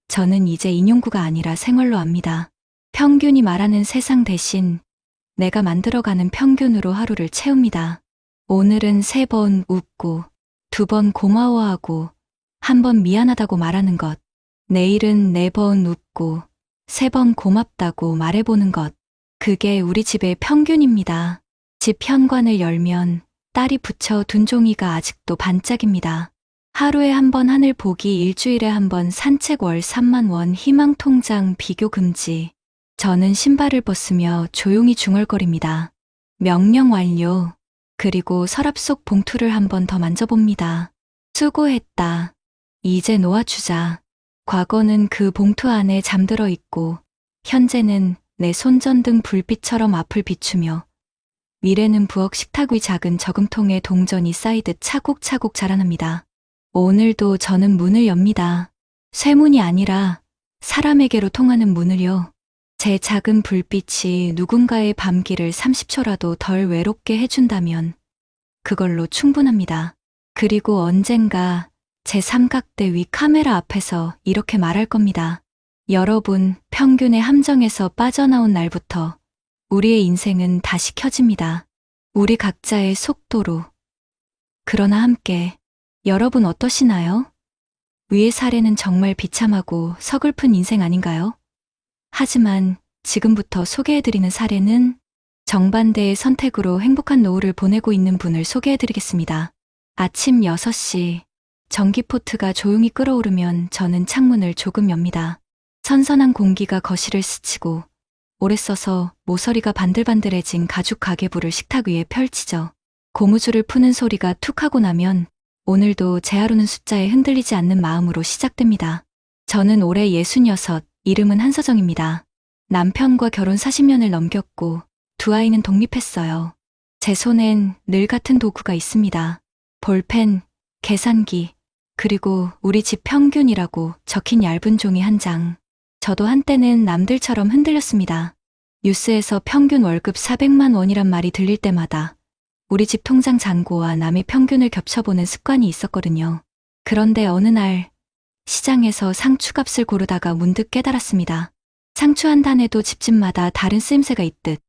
저는 이제 인용구가 아니라 생활로 압니다. 평균이 말하는 세상 대신 내가 만들어가는 평균으로 하루를 채웁니다. 오늘은 3번 웃고 2번 고마워하고 1번 미안하다고 말하는 것. 내일은 4번 웃고 3번 고맙다고 말해보는 것. 그게 우리 집의 평균입니다. 집 현관을 열면 딸이 붙여둔 종이가 아직도 반짝입니다. 하루에 1번 하늘 보기, 일주일에 1번 산책, 월 3만 원 희망 통장 비교 금지. 저는 신발을 벗으며 조용히 중얼거립니다. 명령 완료. 그리고 서랍 속 봉투를 1번 더 만져봅니다. 수고했다. 이제 놓아주자. 과거는 그 봉투 안에 잠들어 있고 현재는 내 손전등 불빛처럼 앞을 비추며 미래는 부엌 식탁 위 작은 저금통에 동전이 쌓이듯 차곡차곡 자라납니다. 오늘도 저는 문을 엽니다. 쇠문이 아니라 사람에게로 통하는 문을요. 제 작은 불빛이 누군가의 밤길을 30초라도 덜 외롭게 해준다면 그걸로 충분합니다. 그리고 언젠가 제 삼각대 위 카메라 앞에서 이렇게 말할 겁니다. 여러분, 평균의 함정에서 빠져나온 날부터 우리의 인생은 다시 켜집니다. 우리 각자의 속도로. 그러나 함께. 여러분 어떠시나요? 위의 사례는 정말 비참하고 서글픈 인생 아닌가요? 하지만 지금부터 소개해드리는 사례는 정반대의 선택으로 행복한 노후를 보내고 있는 분을 소개해드리겠습니다. 아침 6시, 전기포트가 조용히 끓어오르면 저는 창문을 조금 엽니다. 선선한 공기가 거실을 스치고 오래 써서 모서리가 반들반들해진 가죽 가계부를 식탁 위에 펼치죠. 고무줄을 푸는 소리가 툭 하고 나면 오늘도 제 하루는 숫자에 흔들리지 않는 마음으로 시작됩니다. 저는 올해 66, 이름은 한서정입니다. 남편과 결혼 40년을 넘겼고 두 아이는 독립했어요. 제 손엔 늘 같은 도구가 있습니다. 볼펜, 계산기, 그리고 우리 집 평균이라고 적힌 얇은 종이 한 장. 저도 한때는 남들처럼 흔들렸습니다. 뉴스에서 평균 월급 400만 원이란 말이 들릴 때마다 우리 집 통장 잔고와 남의 평균을 겹쳐보는 습관이 있었거든요. 그런데 어느 날 시장에서 상추값을 고르다가 문득 깨달았습니다. 상추 한 단에도 집집마다 다른 쓰임새가 있듯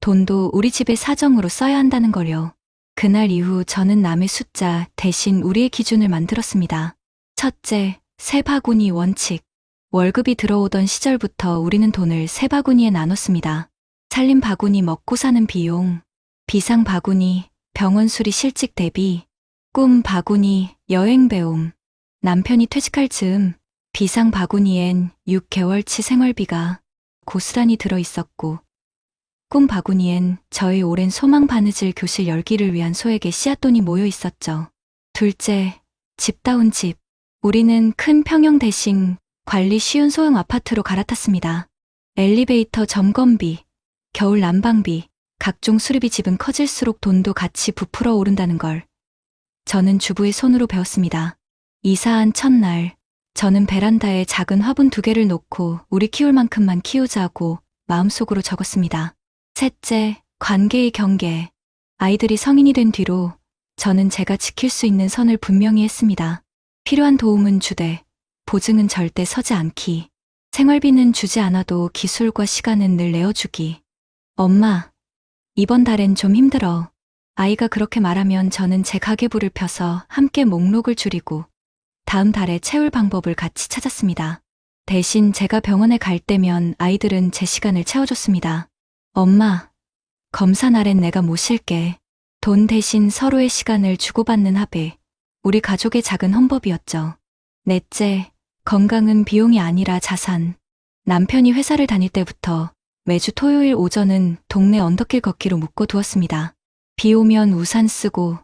돈도 우리 집의 사정으로 써야 한다는 걸요. 그날 이후 저는 남의 숫자 대신 우리의 기준을 만들었습니다. 첫째, 세 바구니 원칙. 월급이 들어오던 시절부터 우리는 돈을 세 바구니에 나눴습니다. 살림 바구니 먹고 사는 비용, 비상 바구니 병원 수리 실직 대비, 꿈 바구니 여행 배움. 남편이 퇴직할 즈음 비상 바구니엔 6개월치 생활비가 고스란히 들어있었고 꿈 바구니엔 저의 오랜 소망 바느질 교실 열기를 위한 소액의 씨앗돈이 모여 있었죠. 둘째, 집다운 집. 우리는 큰 평형 대신 관리 쉬운 소형 아파트로 갈아탔습니다. 엘리베이터 점검비, 겨울 난방비, 각종 수리비 집은 커질수록 돈도 같이 부풀어 오른다는 걸 저는 주부의 손으로 배웠습니다. 이사한 첫날, 저는 베란다에 작은 화분 2개를 놓고 우리 키울 만큼만 키우자고 마음속으로 적었습니다. 셋째, 관계의 경계. 아이들이 성인이 된 뒤로 저는 제가 지킬 수 있는 선을 분명히 했습니다. 필요한 도움은 주되, 보증은 절대 서지 않기. 생활비는 주지 않아도 기술과 시간은 늘 내어주기. 엄마, 이번 달엔 좀 힘들어. 아이가 그렇게 말하면 저는 제 가계부를 펴서 함께 목록을 줄이고 다음 달에 채울 방법을 같이 찾았습니다. 대신 제가 병원에 갈 때면 아이들은 제 시간을 채워줬습니다. 엄마, 검사 날엔 내가 모실게. 돈 대신 서로의 시간을 주고받는 합의. 우리 가족의 작은 헌법이었죠. 넷째, 건강은 비용이 아니라 자산. 남편이 회사를 다닐 때부터 매주 토요일 오전은 동네 언덕길 걷기로 묶어두었습니다. 비 오면 우산 쓰고,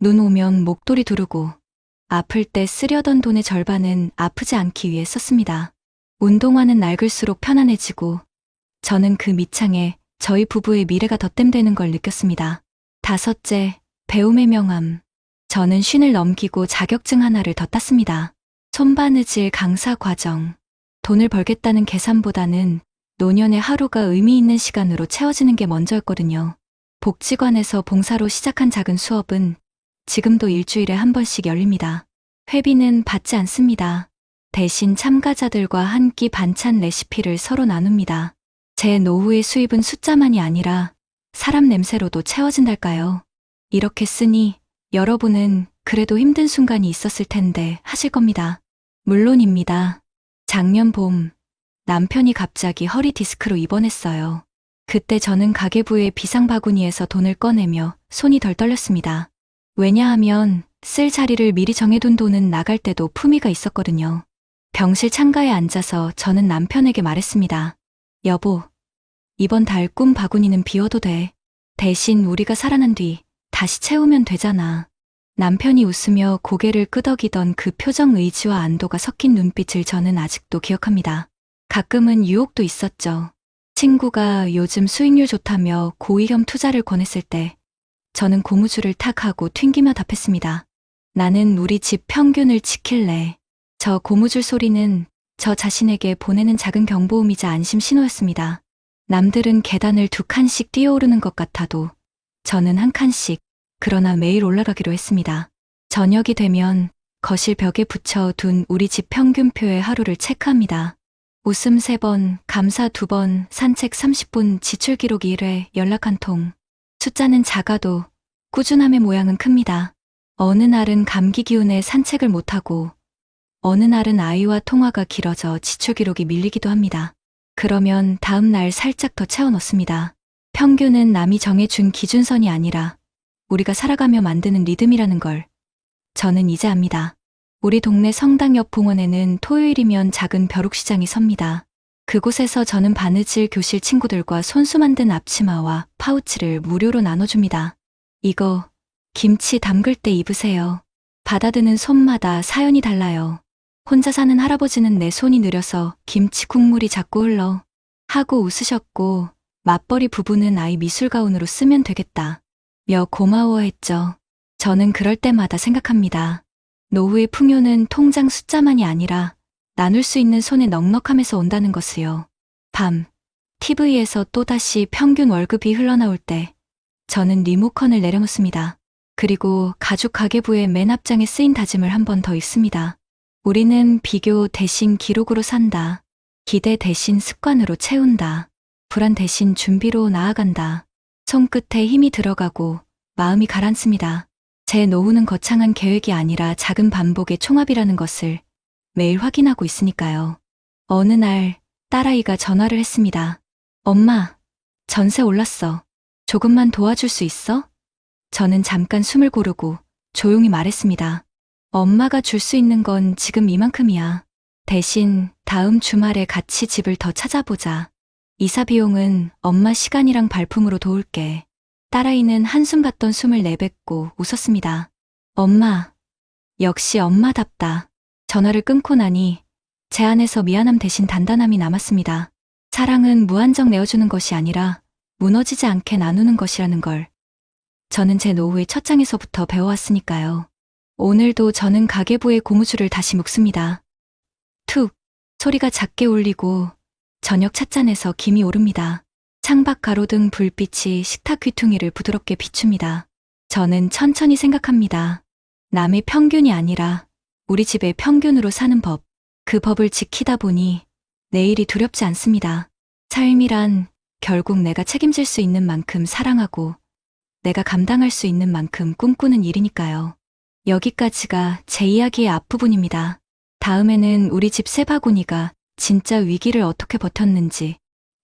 눈 오면 목도리 두르고, 아플 때 쓰려던 돈의 절반은 아프지 않기 위해 썼습니다. 운동화는 낡을수록 편안해지고, 저는 그 밑창에 저희 부부의 미래가 덧댐되는 걸 느꼈습니다. 다섯째, 배움의 명함. 저는 쉰을 넘기고 자격증 하나를 더 땄습니다. 손바느질 강사 과정. 돈을 벌겠다는 계산보다는 노년의 하루가 의미 있는 시간으로 채워지는 게 먼저였거든요. 복지관에서 봉사로 시작한 작은 수업은 지금도 일주일에 한 번씩 열립니다. 회비는 받지 않습니다. 대신 참가자들과 한 끼 반찬 레시피를 서로 나눕니다. 제 노후의 수입은 숫자만이 아니라 사람 냄새로도 채워진달까요? 이렇게 쓰니 여러분은 그래도 힘든 순간이 있었을 텐데 하실 겁니다. 물론입니다. 작년 봄 남편이 갑자기 허리 디스크로 입원했어요. 그때 저는 가계부의 비상 바구니에서 돈을 꺼내며 손이 덜 떨렸습니다. 왜냐하면 쓸 자리를 미리 정해둔 돈은 나갈 때도 품위가 있었거든요. 병실 창가에 앉아서 저는 남편에게 말했습니다. 여보, 이번 달 꿈 바구니는 비워도 돼. 대신 우리가 살아난 뒤 다시 채우면 되잖아. 남편이 웃으며 고개를 끄덕이던 그 표정 의지와 안도가 섞인 눈빛을 저는 아직도 기억합니다. 가끔은 유혹도 있었죠. 친구가 요즘 수익률 좋다며 고위험 투자를 권했을 때 저는 고무줄을 탁 하고 튕기며 답했습니다. 나는 우리 집 평균을 지킬래. 저 고무줄 소리는 저 자신에게 보내는 작은 경보음이자 안심 신호였습니다. 남들은 계단을 2칸씩 뛰어오르는 것 같아도 저는 1칸씩, 그러나 매일 올라가기로 했습니다. 저녁이 되면 거실 벽에 붙여둔 우리 집 평균표의 하루를 체크합니다. 웃음 3번, 감사 2번, 산책 30분, 지출 기록 1회, 연락 한 통. 숫자는 작아도 꾸준함의 모양은 큽니다. 어느 날은 감기 기운에 산책을 못하고 어느 날은 아이와 통화가 길어져 지출 기록이 밀리기도 합니다. 그러면 다음 날 살짝 더 채워 넣습니다. 평균은 남이 정해준 기준선이 아니라 우리가 살아가며 만드는 리듬이라는 걸 저는 이제 압니다. 우리 동네 성당 옆 공원에는 토요일이면 작은 벼룩시장이 섭니다. 그곳에서 저는 바느질 교실 친구들과 손수 만든 앞치마와 파우치를 무료로 나눠줍니다. 이거 김치 담글 때 입으세요. 받아드는 손마다 사연이 달라요. 혼자 사는 할아버지는 내 손이 느려서 김치 국물이 자꾸 흘러 하고 웃으셨고, 맞벌이 부부는 아이 미술가운으로 쓰면 되겠다 며 고마워했죠. 저는 그럴 때마다 생각합니다. 노후의 풍요는 통장 숫자만이 아니라 나눌 수 있는 손의 넉넉함에서 온다는 것을요. 밤, TV에서 또다시 평균 월급이 흘러나올 때 저는 리모컨을 내려놓습니다. 그리고 가죽 가계부의 맨 앞장에 쓰인 다짐을 한 번 더 읽습니다. 우리는 비교 대신 기록으로 산다. 기대 대신 습관으로 채운다. 불안 대신 준비로 나아간다. 손끝에 힘이 들어가고 마음이 가라앉습니다. 제 노후는 거창한 계획이 아니라 작은 반복의 총합이라는 것을 매일 확인하고 있으니까요. 어느 날 딸아이가 전화를 했습니다. 엄마, 전세 올랐어. 조금만 도와줄 수 있어? 저는 잠깐 숨을 고르고 조용히 말했습니다. 엄마가 줄 수 있는 건 지금 이만큼이야. 대신 다음 주말에 같이 집을 더 찾아보자. 이사 비용은 엄마 시간이랑 발품으로 도울게. 딸아이는 한숨 같던 숨을 내뱉고 웃었습니다. 엄마, 역시 엄마답다. 전화를 끊고 나니 제 안에서 미안함 대신 단단함이 남았습니다. 사랑은 무한정 내어주는 것이 아니라 무너지지 않게 나누는 것이라는 걸 저는 제 노후의 첫 장에서부터 배워왔으니까요. 오늘도 저는 가계부의 고무줄을 다시 묶습니다. 툭 소리가 작게 울리고 저녁 찻잔에서 김이 오릅니다. 창밖 가로등 불빛이 식탁 귀퉁이를 부드럽게 비춥니다. 저는 천천히 생각합니다. 남의 평균이 아니라 우리 집의 평균으로 사는 법. 그 법을 지키다 보니 내일이 두렵지 않습니다. 삶이란 결국 내가 책임질 수 있는 만큼 사랑하고 내가 감당할 수 있는 만큼 꿈꾸는 일이니까요. 여기까지가 제 이야기의 앞부분입니다. 다음에는 우리 집 세 바구니가 진짜 위기를 어떻게 버텼는지,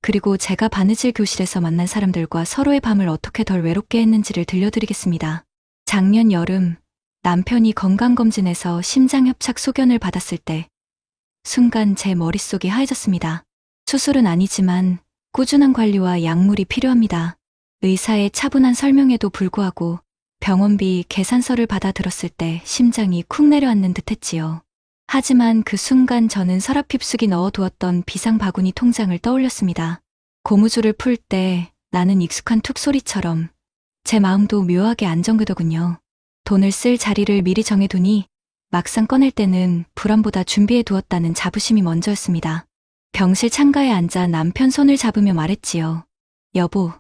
그리고 제가 바느질 교실에서 만난 사람들과 서로의 밤을 어떻게 덜 외롭게 했는지를 들려드리겠습니다. 작년 여름 남편이 건강검진에서 심장협착 소견을 받았을 때 순간 제 머릿속이 하얘졌습니다. 수술은 아니지만 꾸준한 관리와 약물이 필요합니다. 의사의 차분한 설명에도 불구하고 병원비 계산서를 받아 들었을 때 심장이 쿵 내려앉는 듯했지요. 하지만 그 순간 저는 서랍 깊숙이 넣어두었던 비상 바구니 통장을 떠올렸습니다. 고무줄을 풀 때 나는 익숙한 툭 소리처럼 제 마음도 묘하게 안정되더군요. 돈을 쓸 자리를 미리 정해두니 막상 꺼낼 때는 불안보다 준비해두었다는 자부심이 먼저였습니다. 병실 창가에 앉아 남편 손을 잡으며 말했지요. 여보,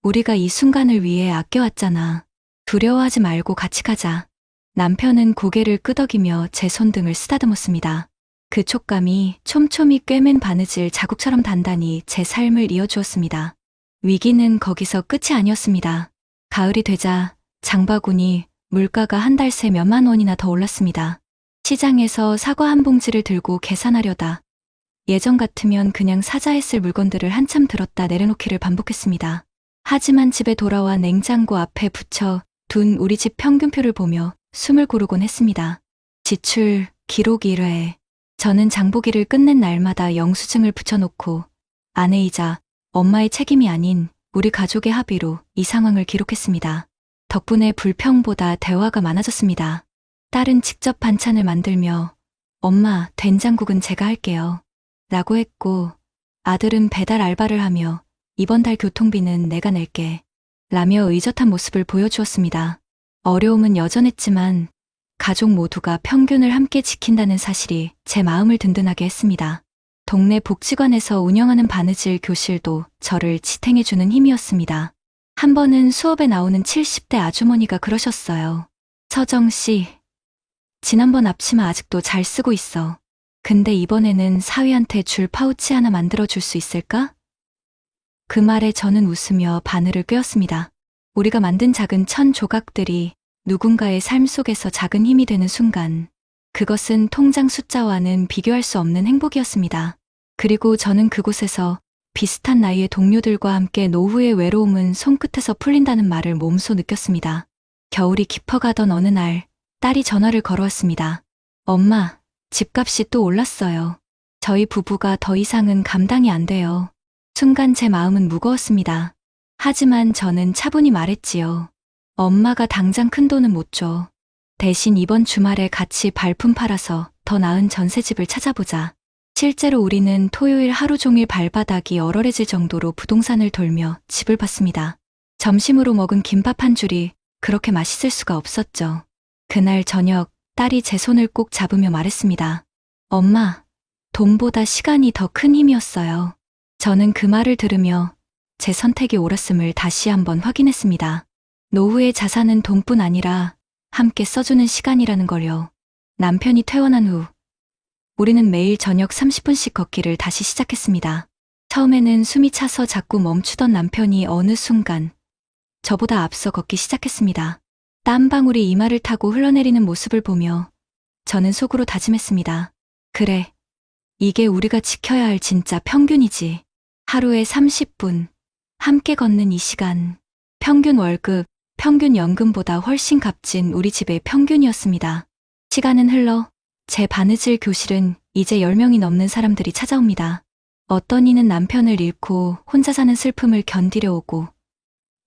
우리가 이 순간을 위해 아껴왔잖아. 두려워하지 말고 같이 가자. 남편은 고개를 끄덕이며 제 손등을 쓰다듬었습니다. 그 촉감이 촘촘히 꿰맨 바느질 자국처럼 단단히 제 삶을 이어주었습니다. 위기는 거기서 끝이 아니었습니다. 가을이 되자 장바구니 물가가 한 달 새 몇만 원이나 더 올랐습니다. 시장에서 사과 한 봉지를 들고 계산하려다 예전 같으면 그냥 사자 했을 물건들을 한참 들었다 내려놓기를 반복했습니다. 하지만 집에 돌아와 냉장고 앞에 붙여 둔 우리 집 평균표를 보며 숨을 고르곤 했습니다. 지출 기록 1회. 저는 장보기를 끝낸 날마다 영수증을 붙여놓고 아내이자 엄마의 책임이 아닌 우리 가족의 합의로 이 상황을 기록했습니다. 덕분에 불평보다 대화가 많아졌습니다. 딸은 직접 반찬을 만들며 엄마, 된장국은 제가 할게요 라고 했고, 아들은 배달 알바를 하며 이번 달 교통비는 내가 낼게 라며 의젓한 모습을 보여주었습니다. 어려움은 여전했지만 가족 모두가 평균을 함께 지킨다는 사실이 제 마음을 든든하게 했습니다. 동네 복지관에서 운영하는 바느질 교실도 저를 지탱해주는 힘이었습니다. 한 번은 수업에 나오는 70대 아주머니가 그러셨어요. 서정 씨, 지난번 앞치마 아직도 잘 쓰고 있어. 근데 이번에는 사위한테 줄 파우치 하나 만들어줄 수 있을까? 그 말에 저는 웃으며 바늘을 꿰었습니다. 우리가 만든 작은 천 조각들이 누군가의 삶 속에서 작은 힘이 되는 순간, 그것은 통장 숫자와는 비교할 수 없는 행복이었습니다. 그리고 저는 그곳에서 비슷한 나이의 동료들과 함께 노후의 외로움은 손끝에서 풀린다는 말을 몸소 느꼈습니다. 겨울이 깊어가던 어느 날, 딸이 전화를 걸어왔습니다. 엄마, 집값이 또 올랐어요. 저희 부부가 더 이상은 감당이 안 돼요. 순간 제 마음은 무거웠습니다. 하지만 저는 차분히 말했지요. 엄마가 당장 큰 돈은 못 줘. 대신 이번 주말에 같이 발품 팔아서 더 나은 전세집을 찾아보자. 실제로 우리는 토요일 하루 종일 발바닥이 얼얼해질 정도로 부동산을 돌며 집을 봤습니다. 점심으로 먹은 김밥 한 줄이 그렇게 맛있을 수가 없었죠. 그날 저녁 딸이 제 손을 꼭 잡으며 말했습니다. 엄마, 돈보다 시간이 더 큰 힘이었어요. 저는 그 말을 들으며 제 선택이 옳았음을 다시 한번 확인했습니다. 노후의 자산은 돈뿐 아니라 함께 써주는 시간이라는 걸요. 남편이 퇴원한 후 우리는 매일 저녁 30분씩 걷기를 다시 시작했습니다. 처음에는 숨이 차서 자꾸 멈추던 남편이 어느 순간 저보다 앞서 걷기 시작했습니다. 땀방울이 이마를 타고 흘러내리는 모습을 보며 저는 속으로 다짐했습니다. 그래, 이게 우리가 지켜야 할 진짜 평균이지. 하루에 30분 함께 걷는 이 시간, 평균 월급, 평균 연금보다 훨씬 값진 우리 집의 평균이었습니다. 시간은 흘러 제 바느질 교실은 이제 10명이 넘는 사람들이 찾아옵니다. 어떤 이는 남편을 잃고 혼자 사는 슬픔을 견디려 오고,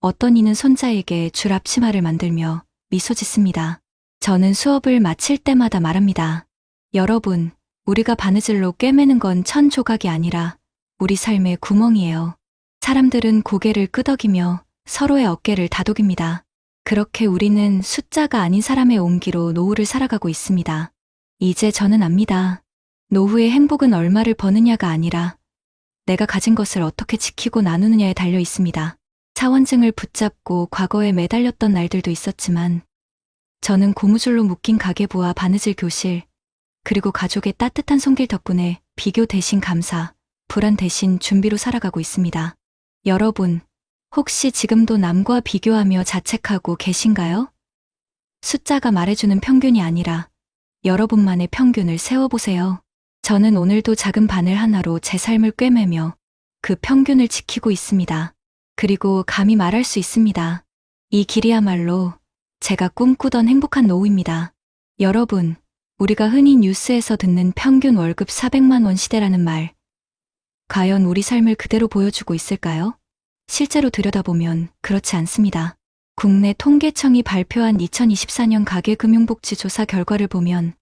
어떤 이는 손자에게 줄 앞치마를 만들며 미소 짓습니다. 저는 수업을 마칠 때마다 말합니다. 여러분, 우리가 바느질로 꿰매는 건 천 조각이 아니라 우리 삶의 구멍이에요. 사람들은 고개를 끄덕이며 서로의 어깨를 다독입니다. 그렇게 우리는 숫자가 아닌 사람의 온기로 노후를 살아가고 있습니다. 이제 저는 압니다. 노후의 행복은 얼마를 버느냐가 아니라 내가 가진 것을 어떻게 지키고 나누느냐에 달려 있습니다. 차원증을 붙잡고 과거에 매달렸던 날들도 있었지만 저는 고무줄로 묶인 가계부와 바느질 교실, 그리고 가족의 따뜻한 손길 덕분에 비교 대신 감사, 불안 대신 준비로 살아가고 있습니다. 여러분, 혹시 지금도 남과 비교하며 자책하고 계신가요? 숫자가 말해주는 평균이 아니라 여러분만의 평균을 세워보세요. 저는 오늘도 작은 바늘 하나로 제 삶을 꿰매며 그 평균을 지키고 있습니다. 그리고 감히 말할 수 있습니다. 이 길이야말로 제가 꿈꾸던 행복한 노후입니다. 여러분, 우리가 흔히 뉴스에서 듣는 평균 월급 400만 원 시대라는 말, 과연 우리 삶을 그대로 보여주고 있을까요? 실제로 들여다보면 그렇지 않습니다. 국내 통계청이 발표한 2024년 가계금융복지조사 결과를 보면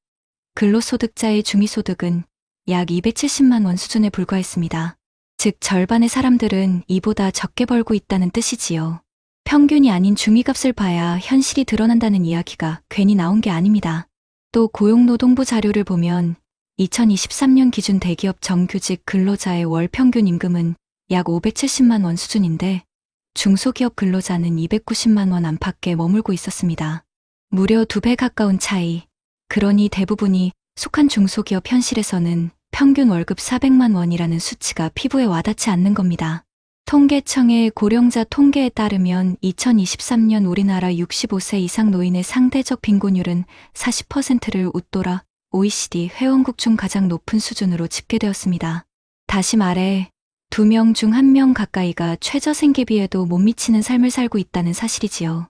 근로소득자의 중위소득은 약 270만 원 수준에 불과했습니다. 즉 절반의 사람들은 이보다 적게 벌고 있다는 뜻이지요. 평균이 아닌 중위값을 봐야 현실이 드러난다는 이야기가 괜히 나온 게 아닙니다. 또 고용노동부 자료를 보면 2023년 기준 대기업 정규직 근로자의 월 평균 임금은 약 570만 원 수준인데 중소기업 근로자는 290만 원 안팎에 머물고 있었습니다. 무려 2배 가까운 차이. 그러니 대부분이 속한 중소기업 현실에서는 평균 월급 400만 원이라는 수치가 피부에 와닿지 않는 겁니다. 통계청의 고령자 통계에 따르면 2023년 우리나라 65세 이상 노인의 상대적 빈곤율은 40%를 웃돌아 OECD 회원국 중 가장 높은 수준으로 집계되었습니다. 다시 말해 2명 중 1명 가까이가 최저생계비에도 못 미치는 삶을 살고 있다는 사실이지요.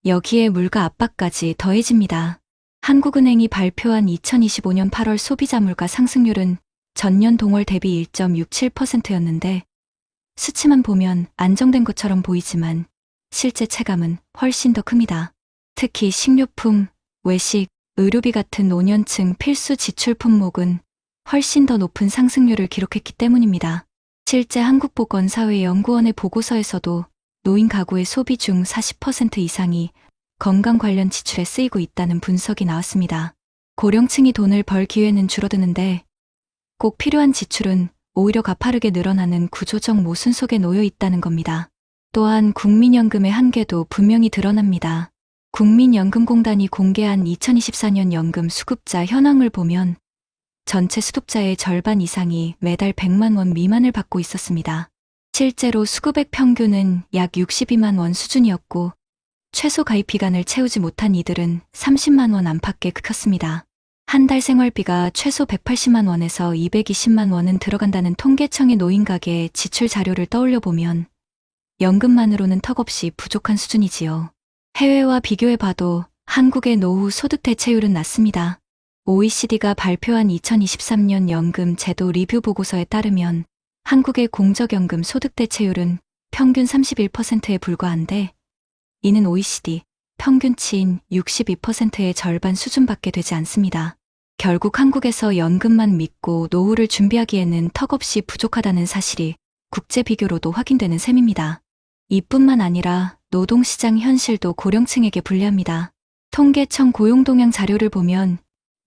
여기에 물가 압박까지 더해집니다. 한국은행이 발표한 2025년 8월 소비자 물가 상승률은 전년 동월 대비 1.67%였는데 수치만 보면 안정된 것처럼 보이지만 실제 체감은 훨씬 더 큽니다. 특히 식료품, 외식, 의료비 같은 노년층 필수 지출 품목은 훨씬 더 높은 상승률을 기록했기 때문입니다. 실제 한국보건사회연구원의 보고서에서도 노인 가구의 소비 중 40% 이상이 건강 관련 지출에 쓰이고 있다는 분석이 나왔습니다. 고령층이 돈을 벌 기회는 줄어드는데 꼭 필요한 지출은 오히려 가파르게 늘어나는 구조적 모순 속에 놓여 있다는 겁니다. 또한 국민연금의 한계도 분명히 드러납니다. 국민연금공단이 공개한 2024년 연금 수급자 현황을 보면 전체 수급자의 절반 이상이 매달 100만 원 미만을 받고 있었습니다. 실제로 수급액 평균은 약 62만 원 수준이었고 최소 가입 기간을 채우지 못한 이들은 30만 원 안팎에 그쳤습니다. 한 달 생활비가 최소 180만 원에서 220만 원은 들어간다는 통계청의 노인가계 지출 자료를 떠올려 보면 연금만으로는 턱없이 부족한 수준이지요. 해외와 비교해 봐도 한국의 노후 소득 대체율은 낮습니다. OECD가 발표한 2023년 연금 제도 리뷰 보고서에 따르면 한국의 공적연금 소득 대체율은 평균 31%에 불과한데 이는 OECD 평균치인 62%의 절반 수준밖에 되지 않습니다. 결국 한국에서 연금만 믿고 노후를 준비하기에는 턱없이 부족하다는 사실이 국제 비교로도 확인되는 셈입니다. 이뿐만 아니라 노동시장 현실도 고령층에게 불리합니다. 통계청 고용동향 자료를 보면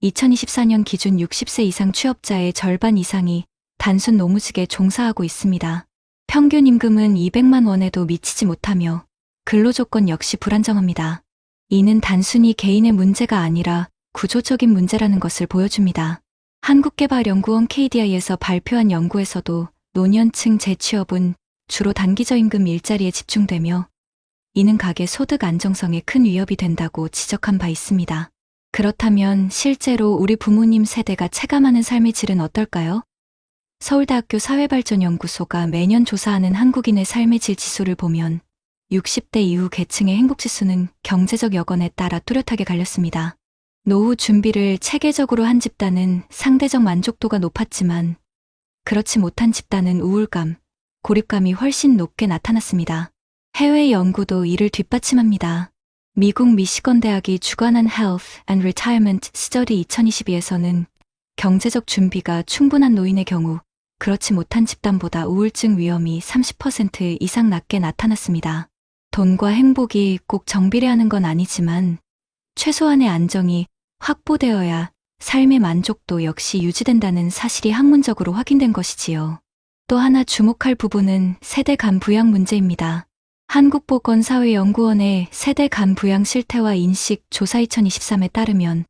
2024년 기준 60세 이상 취업자의 절반 이상이 단순 노무직에 종사하고 있습니다. 평균 임금은 200만 원에도 미치지 못하며 근로조건 역시 불안정합니다. 이는 단순히 개인의 문제가 아니라 구조적인 문제라는 것을 보여줍니다. 한국개발연구원 KDI에서 발표한 연구에서도 노년층 재취업은 주로 단기저임금 일자리에 집중되며 이는 가계 소득 안정성에 큰 위협이 된다고 지적한 바 있습니다. 그렇다면 실제로 우리 부모님 세대가 체감하는 삶의 질은 어떨까요? 서울대학교 사회발전연구소가 매년 조사하는 한국인의 삶의 질 지수를 보면 60대 이후 계층의 행복지수는 경제적 여건에 따라 뚜렷하게 갈렸습니다. 노후 준비를 체계적으로 한 집단은 상대적 만족도가 높았지만 그렇지 못한 집단은 우울감, 고립감이 훨씬 높게 나타났습니다. 해외 연구도 이를 뒷받침합니다. 미국 미시건 대학이 주관한 Health and Retirement Study 2022에서는 경제적 준비가 충분한 노인의 경우 그렇지 못한 집단보다 우울증 위험이 30% 이상 낮게 나타났습니다. 돈과 행복이 꼭 정비례하는 건 아니지만 최소한의 안정이 확보되어야 삶의 만족도 역시 유지된다는 사실이 학문적으로 확인된 것이지요. 또 하나 주목할 부분은 세대 간 부양 문제입니다. 한국보건사회연구원의 세대 간 부양 실태와 인식 조사 2023에 따르면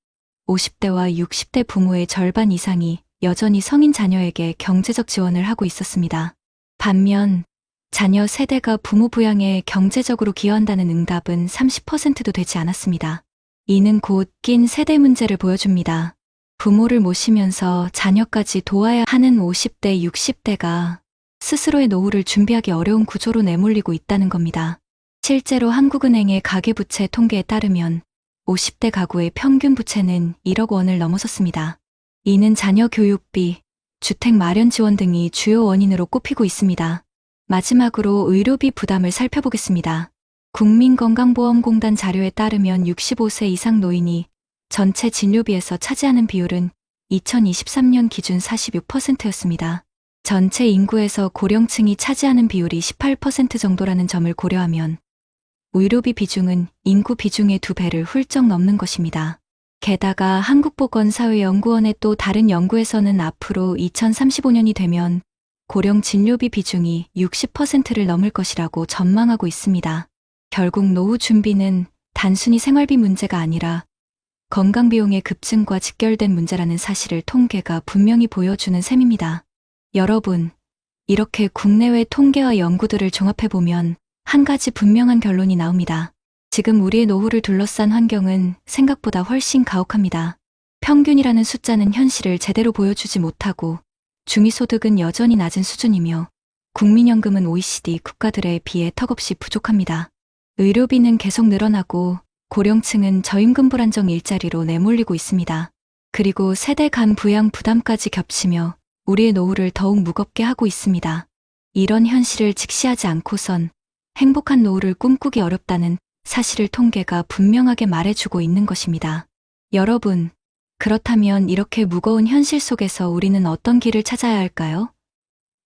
50대와 60대 부모의 절반 이상이 여전히 성인 자녀에게 경제적 지원을 하고 있었습니다. 반면 자녀 세대가 부모 부양에 경제적으로 기여한다는 응답은 30%도 되지 않았습니다. 이는 곧 낀 세대 문제를 보여줍니다. 부모를 모시면서 자녀까지 도와야 하는 50대, 60대가 스스로의 노후를 준비하기 어려운 구조로 내몰리고 있다는 겁니다. 실제로 한국은행의 가계부채 통계에 따르면 50대 가구의 평균 부채는 1억 원을 넘어섰습니다. 이는 자녀 교육비, 주택 마련 지원 등이 주요 원인으로 꼽히고 있습니다. 마지막으로 의료비 부담을 살펴보겠습니다. 국민건강보험공단 자료에 따르면 65세 이상 노인이 전체 진료비에서 차지하는 비율은 2023년 기준 46%였습니다. 전체 인구에서 고령층이 차지하는 비율이 18% 정도라는 점을 고려하면 의료비 비중은 인구 비중의 2배를 훌쩍 넘는 것입니다. 게다가 한국보건사회연구원의 또 다른 연구에서는 앞으로 2035년이 되면 고령 진료비 비중이 60%를 넘을 것이라고 전망하고 있습니다. 결국 노후 준비는 단순히 생활비 문제가 아니라 건강비용의 급증과 직결된 문제라는 사실을 통계가 분명히 보여주는 셈입니다. 여러분, 이렇게 국내외 통계와 연구들을 종합해보면 한 가지 분명한 결론이 나옵니다. 지금 우리의 노후를 둘러싼 환경은 생각보다 훨씬 가혹합니다. 평균이라는 숫자는 현실을 제대로 보여주지 못하고 중위소득은 여전히 낮은 수준이며 국민연금은 OECD 국가들에 비해 턱없이 부족합니다. 의료비는 계속 늘어나고 고령층은 저임금 불안정 일자리로 내몰리고 있습니다. 그리고 세대 간 부양 부담까지 겹치며 우리의 노후를 더욱 무겁게 하고 있습니다. 이런 현실을 직시하지 않고선 행복한 노후를 꿈꾸기 어렵다는 사실을 통계가 분명하게 말해주고 있는 것입니다. 여러분, 그렇다면 이렇게 무거운 현실 속에서 우리는 어떤 길을 찾아야 할까요?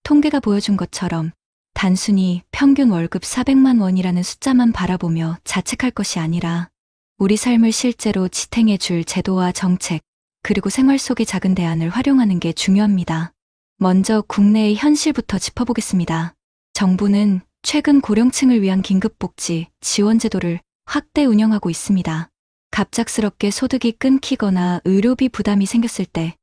통계가 보여준 것처럼 단순히 평균 월급 400만 원이라는 숫자만 바라보며 자책할 것이 아니라 우리 삶을 실제로 지탱해 줄 제도와 정책, 그리고 생활 속의 작은 대안을 활용하는 게 중요합니다. 먼저 국내의 현실부터 짚어보겠습니다. 정부는 최근 고령층을 위한 긴급복지 지원제도를 확대 운영하고 있습니다. 갑작스럽게 소득이 끊기거나 의료비 부담이 생겼을 때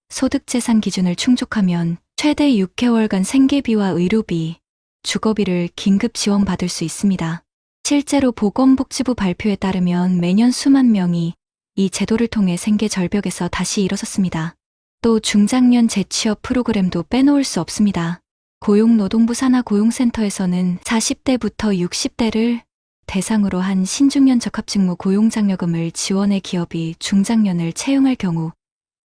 소득재산 기준을 충족하면 최대 6개월간 생계비와 의료비, 주거비를 긴급 지원받을 수 있습니다. 실제로 보건복지부 발표에 따르면 매년 수만 명이 이 제도를 통해 생계 절벽에서 다시 일어섰습니다. 또 중장년 재취업 프로그램도 빼놓을 수 없습니다. 고용노동부 산하고용센터에서는 40대부터 60대를 대상으로 한 신중년 적합직무 고용장려금을 지원해 기업이 중장년을 채용할 경우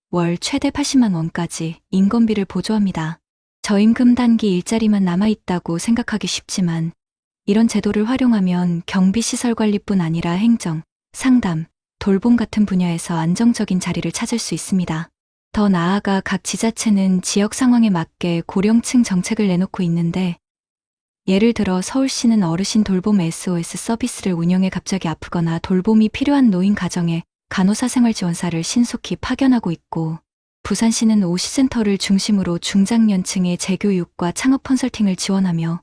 월 최대 80만 원까지 인건비를 보조합니다. 저임금 단기 일자리만 남아있다고 생각하기 쉽지만 이런 제도를 활용하면 경비시설관리뿐 아니라 행정, 상담, 돌봄 같은 분야에서 안정적인 자리를 찾을 수 있습니다. 더 나아가 각 지자체는 지역 상황에 맞게 고령층 정책을 내놓고 있는데 예를 들어 서울시는 어르신 돌봄 SOS 서비스를 운영해 갑자기 아프거나 돌봄이 필요한 노인 가정에 간호사 생활지원사를 신속히 파견하고 있고 부산시는 오시센터를 중심으로 중장년층의 재교육과 창업 컨설팅을 지원하며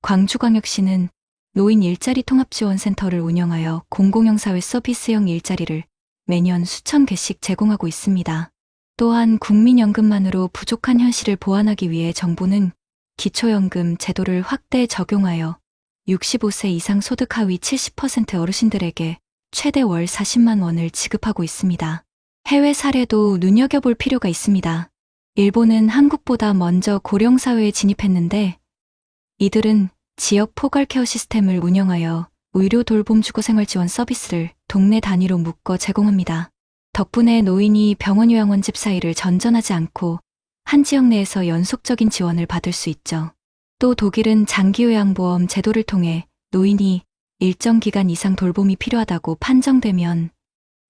광주광역시는 노인 일자리 통합지원센터를 운영하여 공공영사회 서비스형 일자리를 매년 수천 개씩 제공하고 있습니다. 또한 국민연금만으로 부족한 현실을 보완하기 위해 정부는 기초연금 제도를 확대 적용하여 65세 이상 소득 하위 70% 어르신들에게 최대 월 40만 원을 지급하고 있습니다. 해외 사례도 눈여겨볼 필요가 있습니다. 일본은 한국보다 먼저 고령사회에 진입했는데 이들은 지역 포괄케어 시스템을 운영하여 의료 돌봄 주거생활 지원 서비스를 동네 단위로 묶어 제공합니다. 덕분에 노인이 병원 요양원 집 사이를 전전하지 않고 한 지역 내에서 연속적인 지원을 받을 수 있죠. 또 독일은 장기요양보험 제도를 통해 노인이 일정 기간 이상 돌봄이 필요하다고 판정되면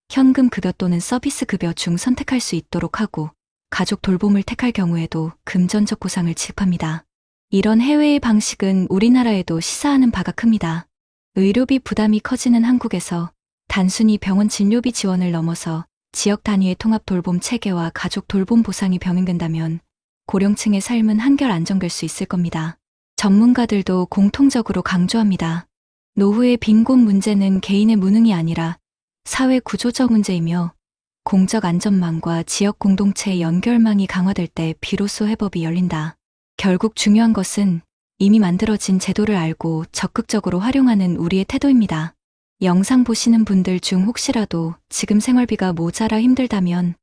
현금 급여 또는 서비스 급여 중 선택할 수 있도록 하고 가족 돌봄을 택할 경우에도 금전적 보상을 지급합니다. 이런 해외의 방식은 우리나라에도 시사하는 바가 큽니다. 의료비 부담이 커지는 한국에서 단순히 병원 진료비 지원을 넘어서 지역 단위의 통합 돌봄 체계와 가족 돌봄 보상이 병행된다면 고령층의 삶은 한결 안정될 수 있을 겁니다. 전문가들도 공통적으로 강조합니다. 노후의 빈곤 문제는 개인의 무능이 아니라 사회 구조적 문제이며 공적 안전망과 지역 공동체의 연결망이 강화될 때 비로소 해법이 열린다. 결국 중요한 것은 이미 만들어진 제도를 알고 적극적으로 활용하는 우리의 태도입니다. 영상 보시는 분들 중 혹시라도 지금 생활비가 모자라 힘들다면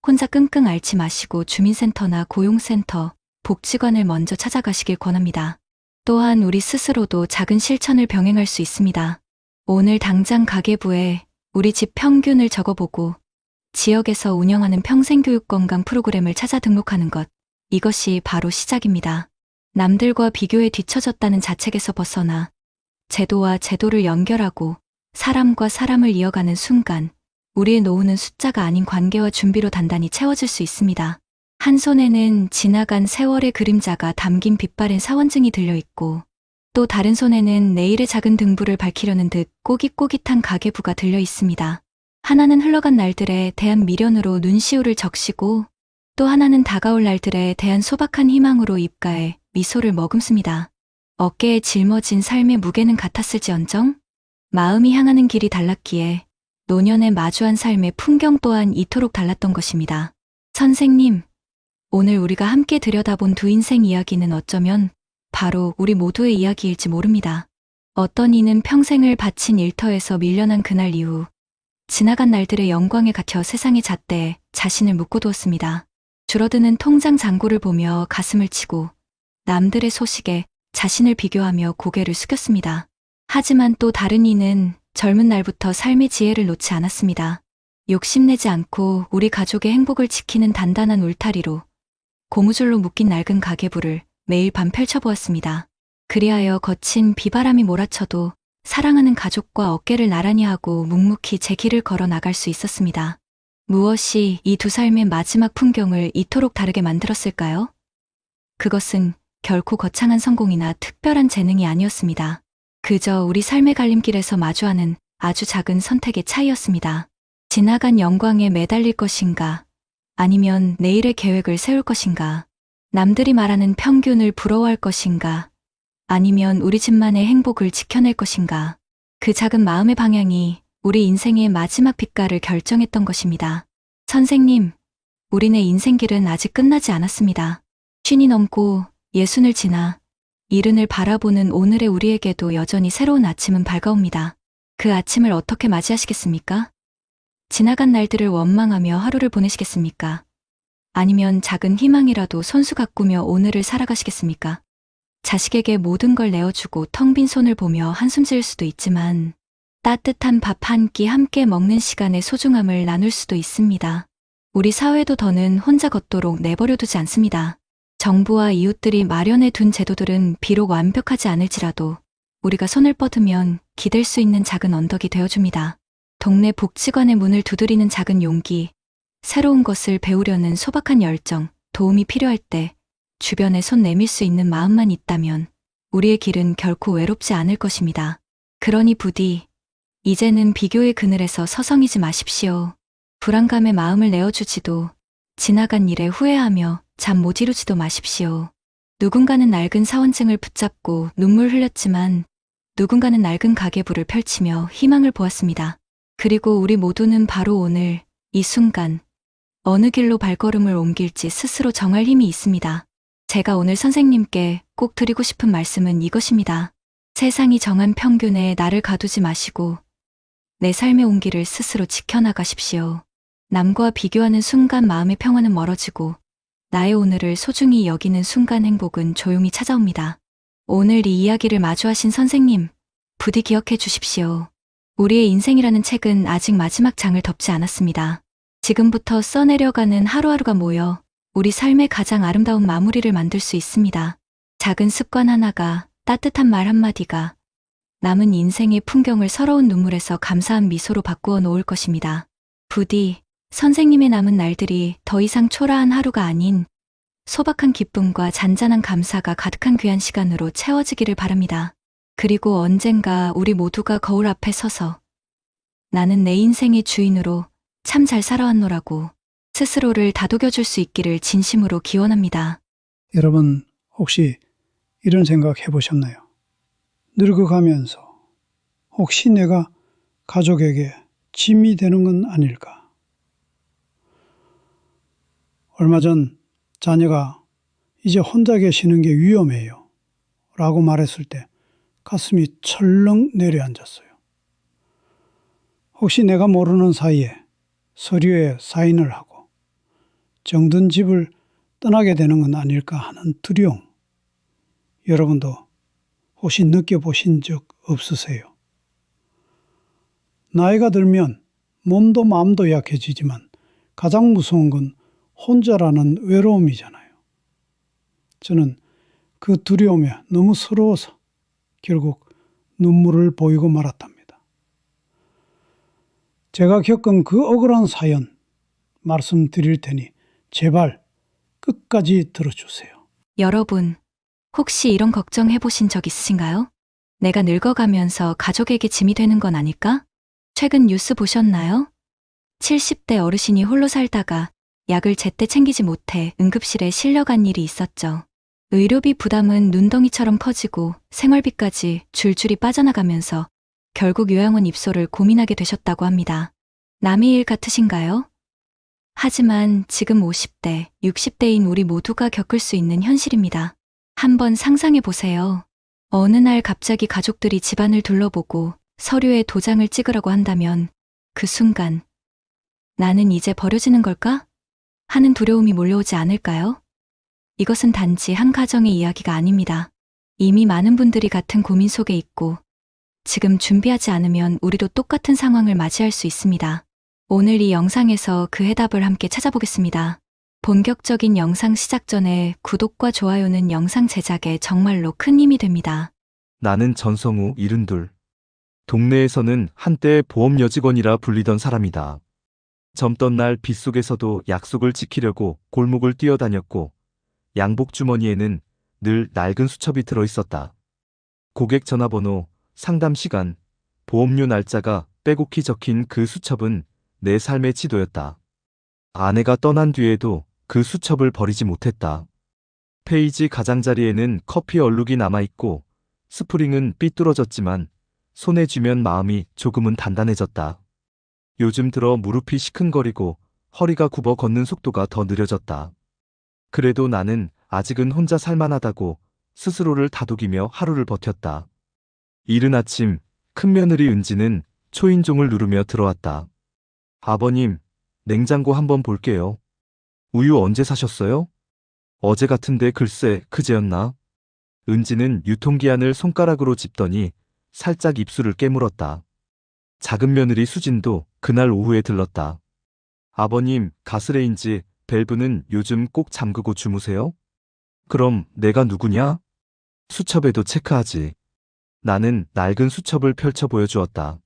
혼자 끙끙 앓지 마시고 주민센터나 고용센터, 복지관을 먼저 찾아가시길 권합니다. 또한 우리 스스로도 작은 실천을 병행할 수 있습니다. 오늘 당장 가계부에 우리 집 평균을 적어보고 지역에서 운영하는 평생교육건강 프로그램을 찾아 등록하는 것, 이것이 바로 시작입니다. 남들과 비교에 뒤처졌다는 자책에서 벗어나 제도와 제도를 연결하고 사람과 사람을 이어가는 순간 우리의 노후는 숫자가 아닌 관계와 준비로 단단히 채워질 수 있습니다. 한 손에는 지나간 세월의 그림자가 담긴 빛바랜 사원증이 들려있고 또 다른 손에는 내일의 작은 등불을 밝히려는 듯 꼬깃꼬깃한 가계부가 들려 있습니다. 하나는 흘러간 날들에 대한 미련으로 눈시울을 적시고 또 하나는 다가올 날들에 대한 소박한 희망으로 입가에 미소를 머금습니다. 어깨에 짊어진 삶의 무게는 같았을지언정 마음이 향하는 길이 달랐기에 노년에 마주한 삶의 풍경 또한 이토록 달랐던 것입니다. 선생님, 오늘 우리가 함께 들여다본 두 인생 이야기는 어쩌면 바로 우리 모두의 이야기일지 모릅니다. 어떤 이는 평생을 바친 일터에서 밀려난 그날 이후 지나간 날들의 영광에 갇혀 세상의 잣대에 자신을 묶어두었습니다. 줄어드는 통장 잔고를 보며 가슴을 치고 남들의 소식에 자신을 비교하며 고개를 숙였습니다. 하지만 또 다른 이는 젊은 날부터 삶의 지혜를 놓지 않았습니다. 욕심내지 않고 우리 가족의 행복을 지키는 단단한 울타리로 고무줄로 묶인 낡은 가계부를 매일 밤 펼쳐보았습니다. 그리하여 거친 비바람이 몰아쳐도 사랑하는 가족과 어깨를 나란히 하고 묵묵히 제 길을 걸어 나갈 수 있었습니다. 무엇이 이 두 삶의 마지막 풍경을 이토록 다르게 만들었을까요? 그것은 결코 거창한 성공이나 특별한 재능이 아니었습니다. 그저 우리 삶의 갈림길에서 마주하는 아주 작은 선택의 차이였습니다. 지나간 영광에 매달릴 것인가, 아니면 내일의 계획을 세울 것인가, 남들이 말하는 평균을 부러워할 것인가, 아니면 우리 집만의 행복을 지켜낼 것인가. 그 작은 마음의 방향이 우리 인생의 마지막 빛깔을 결정했던 것입니다. 선생님, 우리네 인생길은 아직 끝나지 않았습니다. 50이 넘고 60을 지나 70을 바라보는 오늘의 우리에게도 여전히 새로운 아침은 밝아옵니다. 그 아침을 어떻게 맞이하시겠습니까? 지나간 날들을 원망하며 하루를 보내시겠습니까? 아니면 작은 희망이라도 손수 가꾸며 오늘을 살아가시겠습니까? 자식에게 모든 걸 내어주고 텅 빈 손을 보며 한숨 지을 수도 있지만 따뜻한 밥 한 끼 함께 먹는 시간의 소중함을 나눌 수도 있습니다. 우리 사회도 더는 혼자 걷도록 내버려 두지 않습니다. 정부와 이웃들이 마련해 둔 제도들은 비록 완벽하지 않을지라도 우리가 손을 뻗으면 기댈 수 있는 작은 언덕이 되어줍니다. 동네 복지관의 문을 두드리는 작은 용기, 새로운 것을 배우려는 소박한 열정, 도움이 필요할 때 주변에 손 내밀 수 있는 마음만 있다면 우리의 길은 결코 외롭지 않을 것입니다. 그러니 부디 이제는 비교의 그늘에서 서성이지 마십시오. 불안감에 마음을 내어주지도 지나간 일에 후회하며 잠 못 이루지도 마십시오. 누군가는 낡은 사원증을 붙잡고 눈물 흘렸지만 누군가는 낡은 가계부를 펼치며 희망을 보았습니다. 그리고 우리 모두는 바로 오늘 이 순간 어느 길로 발걸음을 옮길지 스스로 정할 힘이 있습니다. 제가 오늘 선생님께 꼭 드리고 싶은 말씀은 이것입니다. 세상이 정한 평균에 나를 가두지 마시고 내 삶의 온기를 스스로 지켜나가십시오. 남과 비교하는 순간 마음의 평화는 멀어지고 나의 오늘을 소중히 여기는 순간 행복은 조용히 찾아옵니다. 오늘 이 이야기를 마주하신 선생님, 부디 기억해 주십시오. 우리의 인생이라는 책은 아직 마지막 장을 덮지 않았습니다. 지금부터 써내려가는 하루하루가 모여 우리 삶의 가장 아름다운 마무리를 만들 수 있습니다. 작은 습관 하나가, 따뜻한 말 한마디가 남은 인생의 풍경을 서러운 눈물에서 감사한 미소로 바꾸어 놓을 것입니다. 부디 선생님의 남은 날들이 더 이상 초라한 하루가 아닌 소박한 기쁨과 잔잔한 감사가 가득한 귀한 시간으로 채워지기를 바랍니다. 그리고 언젠가 우리 모두가 거울 앞에 서서 나는 내 인생의 주인으로 참 잘 살아왔노라고 스스로를 다독여줄 수 있기를 진심으로 기원합니다. 여러분 혹시 이런 생각 해보셨나요? 늙어가면서 혹시 내가 가족에게 짐이 되는 건 아닐까? 얼마 전 자녀가 이제 혼자 계시는 게 위험해요 라고 말했을 때 가슴이 철렁 내려앉았어요. 혹시 내가 모르는 사이에 서류에 사인을 하고 정든 집을 떠나게 되는 건 아닐까 하는 두려움. 여러분도 혹시 느껴보신 적 없으세요? 나이가 들면 몸도 마음도 약해지지만 가장 무서운 건 혼자라는 외로움이잖아요. 저는 그 두려움에 너무 서러워서 결국 눈물을 보이고 말았답니다. 제가 겪은 그 억울한 사연 말씀드릴 테니 제발 끝까지 들어주세요. 여러분, 혹시 이런 걱정 해보신 적 있으신가요? 내가 늙어가면서 가족에게 짐이 되는 건 아닐까? 최근 뉴스 보셨나요? 70대 어르신이 홀로 살다가 약을 제때 챙기지 못해 응급실에 실려간 일이 있었죠. 의료비 부담은 눈덩이처럼 커지고 생활비까지 줄줄이 빠져나가면서 결국 요양원 입소를 고민하게 되셨다고 합니다. 남의 일 같으신가요? 하지만 지금 50대, 60대인 우리 모두가 겪을 수 있는 현실입니다. 한번 상상해 보세요. 어느 날 갑자기 가족들이 집안을 둘러보고 서류에 도장을 찍으라고 한다면 그 순간 나는 이제 버려지는 걸까? 하는 두려움이 몰려오지 않을까요? 이것은 단지 한 가정의 이야기가 아닙니다. 이미 많은 분들이 같은 고민 속에 있고 지금 준비하지 않으면 우리도 똑같은 상황을 맞이할 수 있습니다. 오늘 이 영상에서 그 해답을 함께 찾아보겠습니다. 본격적인 영상 시작 전에 구독과 좋아요는 영상 제작에 정말로 큰 힘이 됩니다. 나는 전성우 72. 동네에서는 한때 보험 여직원이라 불리던 사람이다. 젊던 날 빗속에서도 약속을 지키려고 골목을 뛰어다녔고 양복 주머니에는 늘 낡은 수첩이 들어있었다. 고객 전화번호, 상담 시간, 보험료 날짜가 빼곡히 적힌 그 수첩은 내 삶의 지도였다. 아내가 떠난 뒤에도 그 수첩을 버리지 못했다. 페이지 가장자리에는 커피 얼룩이 남아있고 스프링은 삐뚤어졌지만 손에 쥐면 마음이 조금은 단단해졌다. 요즘 들어 무릎이 시큰거리고 허리가 굽어 걷는 속도가 더 느려졌다. 그래도 나는 아직은 혼자 살만하다고 스스로를 다독이며 하루를 버텼다. 이른 아침 큰며느리 은지는 초인종을 누르며 들어왔다. 아버님, 냉장고 한번 볼게요. 우유 언제 사셨어요? 어제 같은데 글쎄, 그제였나? 은지는 유통기한을 손가락으로 짚더니 살짝 입술을 깨물었다. 작은 며느리 수진도 그날 오후에 들렀다. 아버님, 가스레인지 밸브는 요즘 꼭 잠그고 주무세요? 그럼 내가 누구냐? 수첩에도 체크하지. 나는 낡은 수첩을 펼쳐 보여주었다.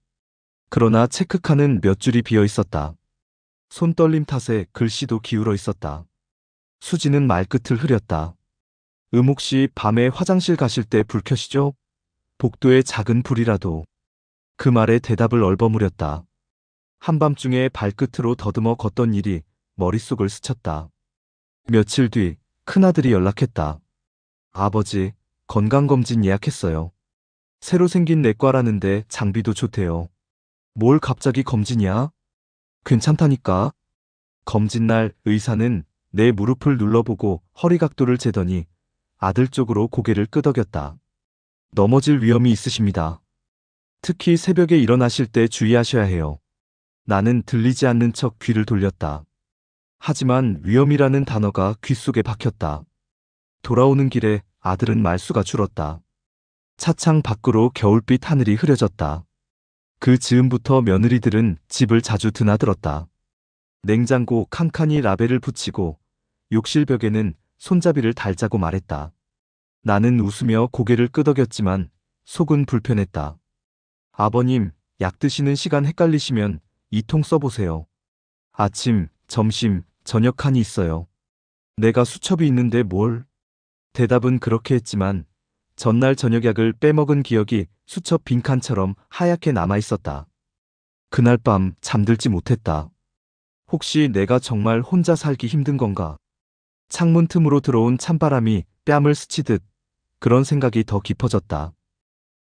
그러나 체크칸은 몇 줄이 비어 있었다. 손떨림 탓에 글씨도 기울어 있었다. 수지는 말끝을 흐렸다. 혹시 밤에 화장실 가실 때 불 켜시죠? 복도에 작은 불이라도. 그 말에 대답을 얼버무렸다. 한밤중에 발끝으로 더듬어 걷던 일이 머릿속을 스쳤다. 며칠 뒤 큰아들이 연락했다. 아버지, 건강검진 예약했어요. 새로 생긴 내과라는데 장비도 좋대요. 뭘 갑자기 검진이야? 괜찮다니까. 검진날 의사는 내 무릎을 눌러보고 허리 각도를 재더니 아들 쪽으로 고개를 끄덕였다. 넘어질 위험이 있으십니다. 특히 새벽에 일어나실 때 주의하셔야 해요. 나는 들리지 않는 척 귀를 돌렸다. 하지만 위험이라는 단어가 귓속에 박혔다. 돌아오는 길에 아들은 말수가 줄었다. 차창 밖으로 겨울빛 하늘이 흐려졌다. 그 즈음부터 며느리들은 집을 자주 드나들었다. 냉장고 칸칸이 라벨을 붙이고 욕실 벽에는 손잡이를 달자고 말했다. 나는 웃으며 고개를 끄덕였지만 속은 불편했다. 아버님, 약 드시는 시간 헷갈리시면 이 통 써보세요. 아침, 점심, 저녁 칸이 있어요. 내가 수첩이 있는데 뭘? 대답은 그렇게 했지만 전날 저녁약을 빼먹은 기억이 수첩 빈칸처럼 하얗게 남아있었다. 그날 밤 잠들지 못했다. 혹시 내가 정말 혼자 살기 힘든 건가? 창문 틈으로 들어온 찬바람이 뺨을 스치듯 그런 생각이 더 깊어졌다.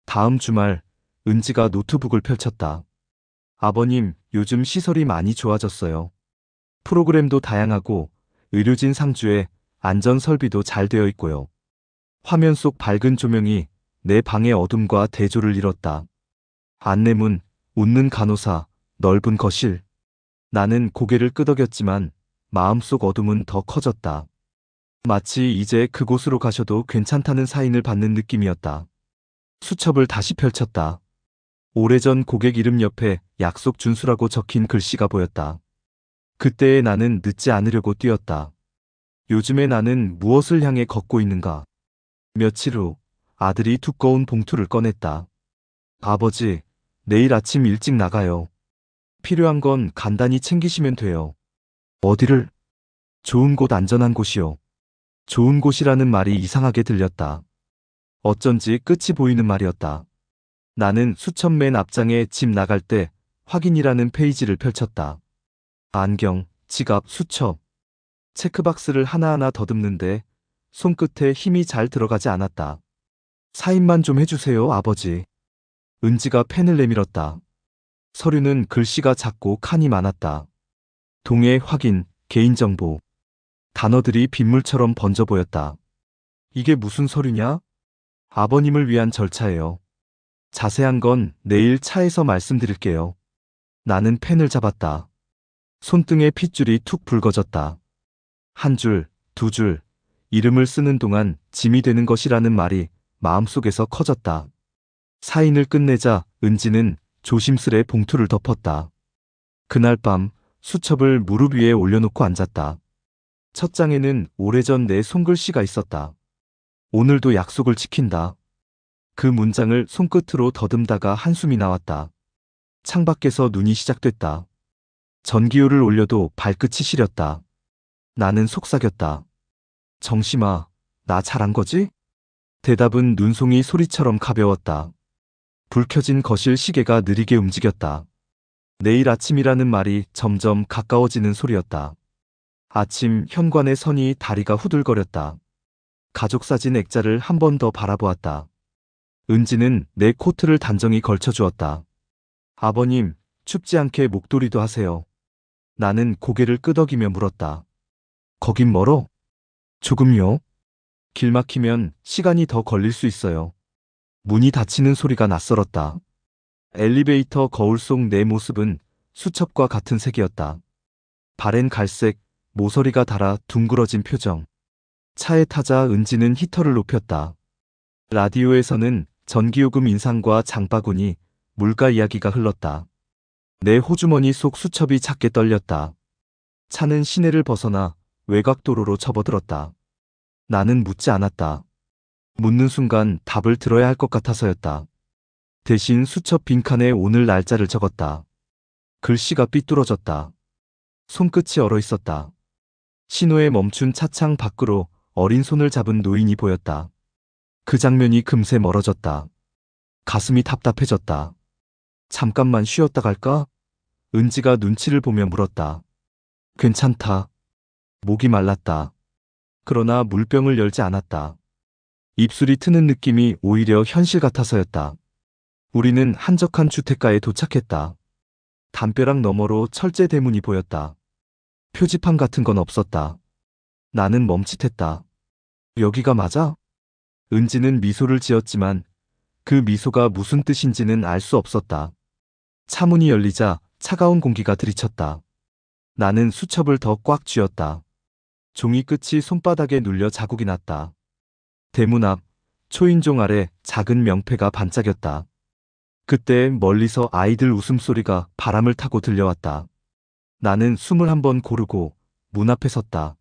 다음 주말 은지가 노트북을 펼쳤다. 아버님, 요즘 시설이 많이 좋아졌어요. 프로그램도 다양하고 의료진 상주에 안전 설비도 잘 되어 있고요. 화면 속 밝은 조명이 내 방의 어둠과 대조를 이뤘다. 안내문, 웃는 간호사, 넓은 거실. 나는 고개를 끄덕였지만 마음속 어둠은 더 커졌다. 마치 이제 그곳으로 가셔도 괜찮다는 사인을 받는 느낌이었다. 수첩을 다시 펼쳤다. 오래전 고객 이름 옆에 약속 준수라고 적힌 글씨가 보였다. 그때의 나는 늦지 않으려고 뛰었다. 요즘에 나는 무엇을 향해 걷고 있는가? 며칠 후 아들이 두꺼운 봉투를 꺼냈다. 아버지, 내일 아침 일찍 나가요. 필요한 건 간단히 챙기시면 돼요. 어디를? 좋은 곳, 안전한 곳이요. 좋은 곳이라는 말이 이상하게 들렸다. 어쩐지 끝이 보이는 말이었다. 나는 수첩 맨 앞장에 집 나갈 때 확인이라는 페이지를 펼쳤다. 안경, 지갑, 수첩. 체크박스를 하나하나 더듬는데 손끝에 힘이 잘 들어가지 않았다. 사인만 좀 해주세요, 아버지. 은지가 펜을 내밀었다. 서류는 글씨가 작고 칸이 많았다. 동의 확인, 개인정보. 단어들이 빗물처럼 번져 보였다. 이게 무슨 서류냐? 아버님을 위한 절차예요. 자세한 건 내일 차에서 말씀드릴게요. 나는 펜을 잡았다. 손등에 핏줄이 툭 붉어졌다. 한 줄, 두 줄, 이름을 쓰는 동안 짐이 되는 것이라는 말이 마음속에서 커졌다. 사인을 끝내자 은지는 조심스레 봉투를 덮었다. 그날 밤 수첩을 무릎 위에 올려놓고 앉았다. 첫 장에는 오래전 내 손글씨가 있었다. 오늘도 약속을 지킨다. 그 문장을 손끝으로 더듬다가 한숨이 나왔다. 창밖에서 눈이 시작됐다. 전기요를 올려도 발끝이 시렸다. 나는 속삭였다. 정심아, 나 잘한 거지? 대답은 눈송이 소리처럼 가벼웠다. 불 켜진 거실 시계가 느리게 움직였다. 내일 아침이라는 말이 점점 가까워지는 소리였다. 아침 현관의 선이 다리가 후들거렸다. 가족사진 액자를 한 번 더 바라보았다. 은지는 내 코트를 단정히 걸쳐주었다. 아버님, 춥지 않게 목도리도 하세요. 나는 고개를 끄덕이며 물었다. 거긴 멀어? 조금요. 길 막히면 시간이 더 걸릴 수 있어요. 문이 닫히는 소리가 낯설었다. 엘리베이터 거울 속 내 모습은 수첩과 같은 색이었다. 발엔 갈색, 모서리가 달아 둥그러진 표정. 차에 타자 은지는 히터를 높였다. 라디오에서는 전기요금 인상과 장바구니, 물가 이야기가 흘렀다. 내 호주머니 속 수첩이 작게 떨렸다. 차는 시내를 벗어나 외곽도로로 접어들었다. 나는 묻지 않았다. 묻는 순간 답을 들어야 할 것 같아서였다. 대신 수첩 빈칸에 오늘 날짜를 적었다. 글씨가 삐뚤어졌다. 손끝이 얼어 있었다. 신호에 멈춘 차창 밖으로 어린 손을 잡은 노인이 보였다. 그 장면이 금세 멀어졌다. 가슴이 답답해졌다. 잠깐만 쉬었다 갈까? 은지가 눈치를 보며 물었다. 괜찮다. 목이 말랐다. 그러나 물병을 열지 않았다. 입술이 트는 느낌이 오히려 현실 같아서였다. 우리는 한적한 주택가에 도착했다. 담벼락 너머로 철제 대문이 보였다. 표지판 같은 건 없었다. 나는 멈칫했다. 여기가 맞아? 은지는 미소를 지었지만 그 미소가 무슨 뜻인지는 알 수 없었다. 차문이 열리자 차가운 공기가 들이쳤다. 나는 수첩을 더 꽉 쥐었다. 종이 끝이 손바닥에 눌려 자국이 났다. 대문 앞 초인종 아래 작은 명패가 반짝였다. 그때 멀리서 아이들 웃음소리가 바람을 타고 들려왔다. 나는 숨을 한번 고르고 문 앞에 섰다.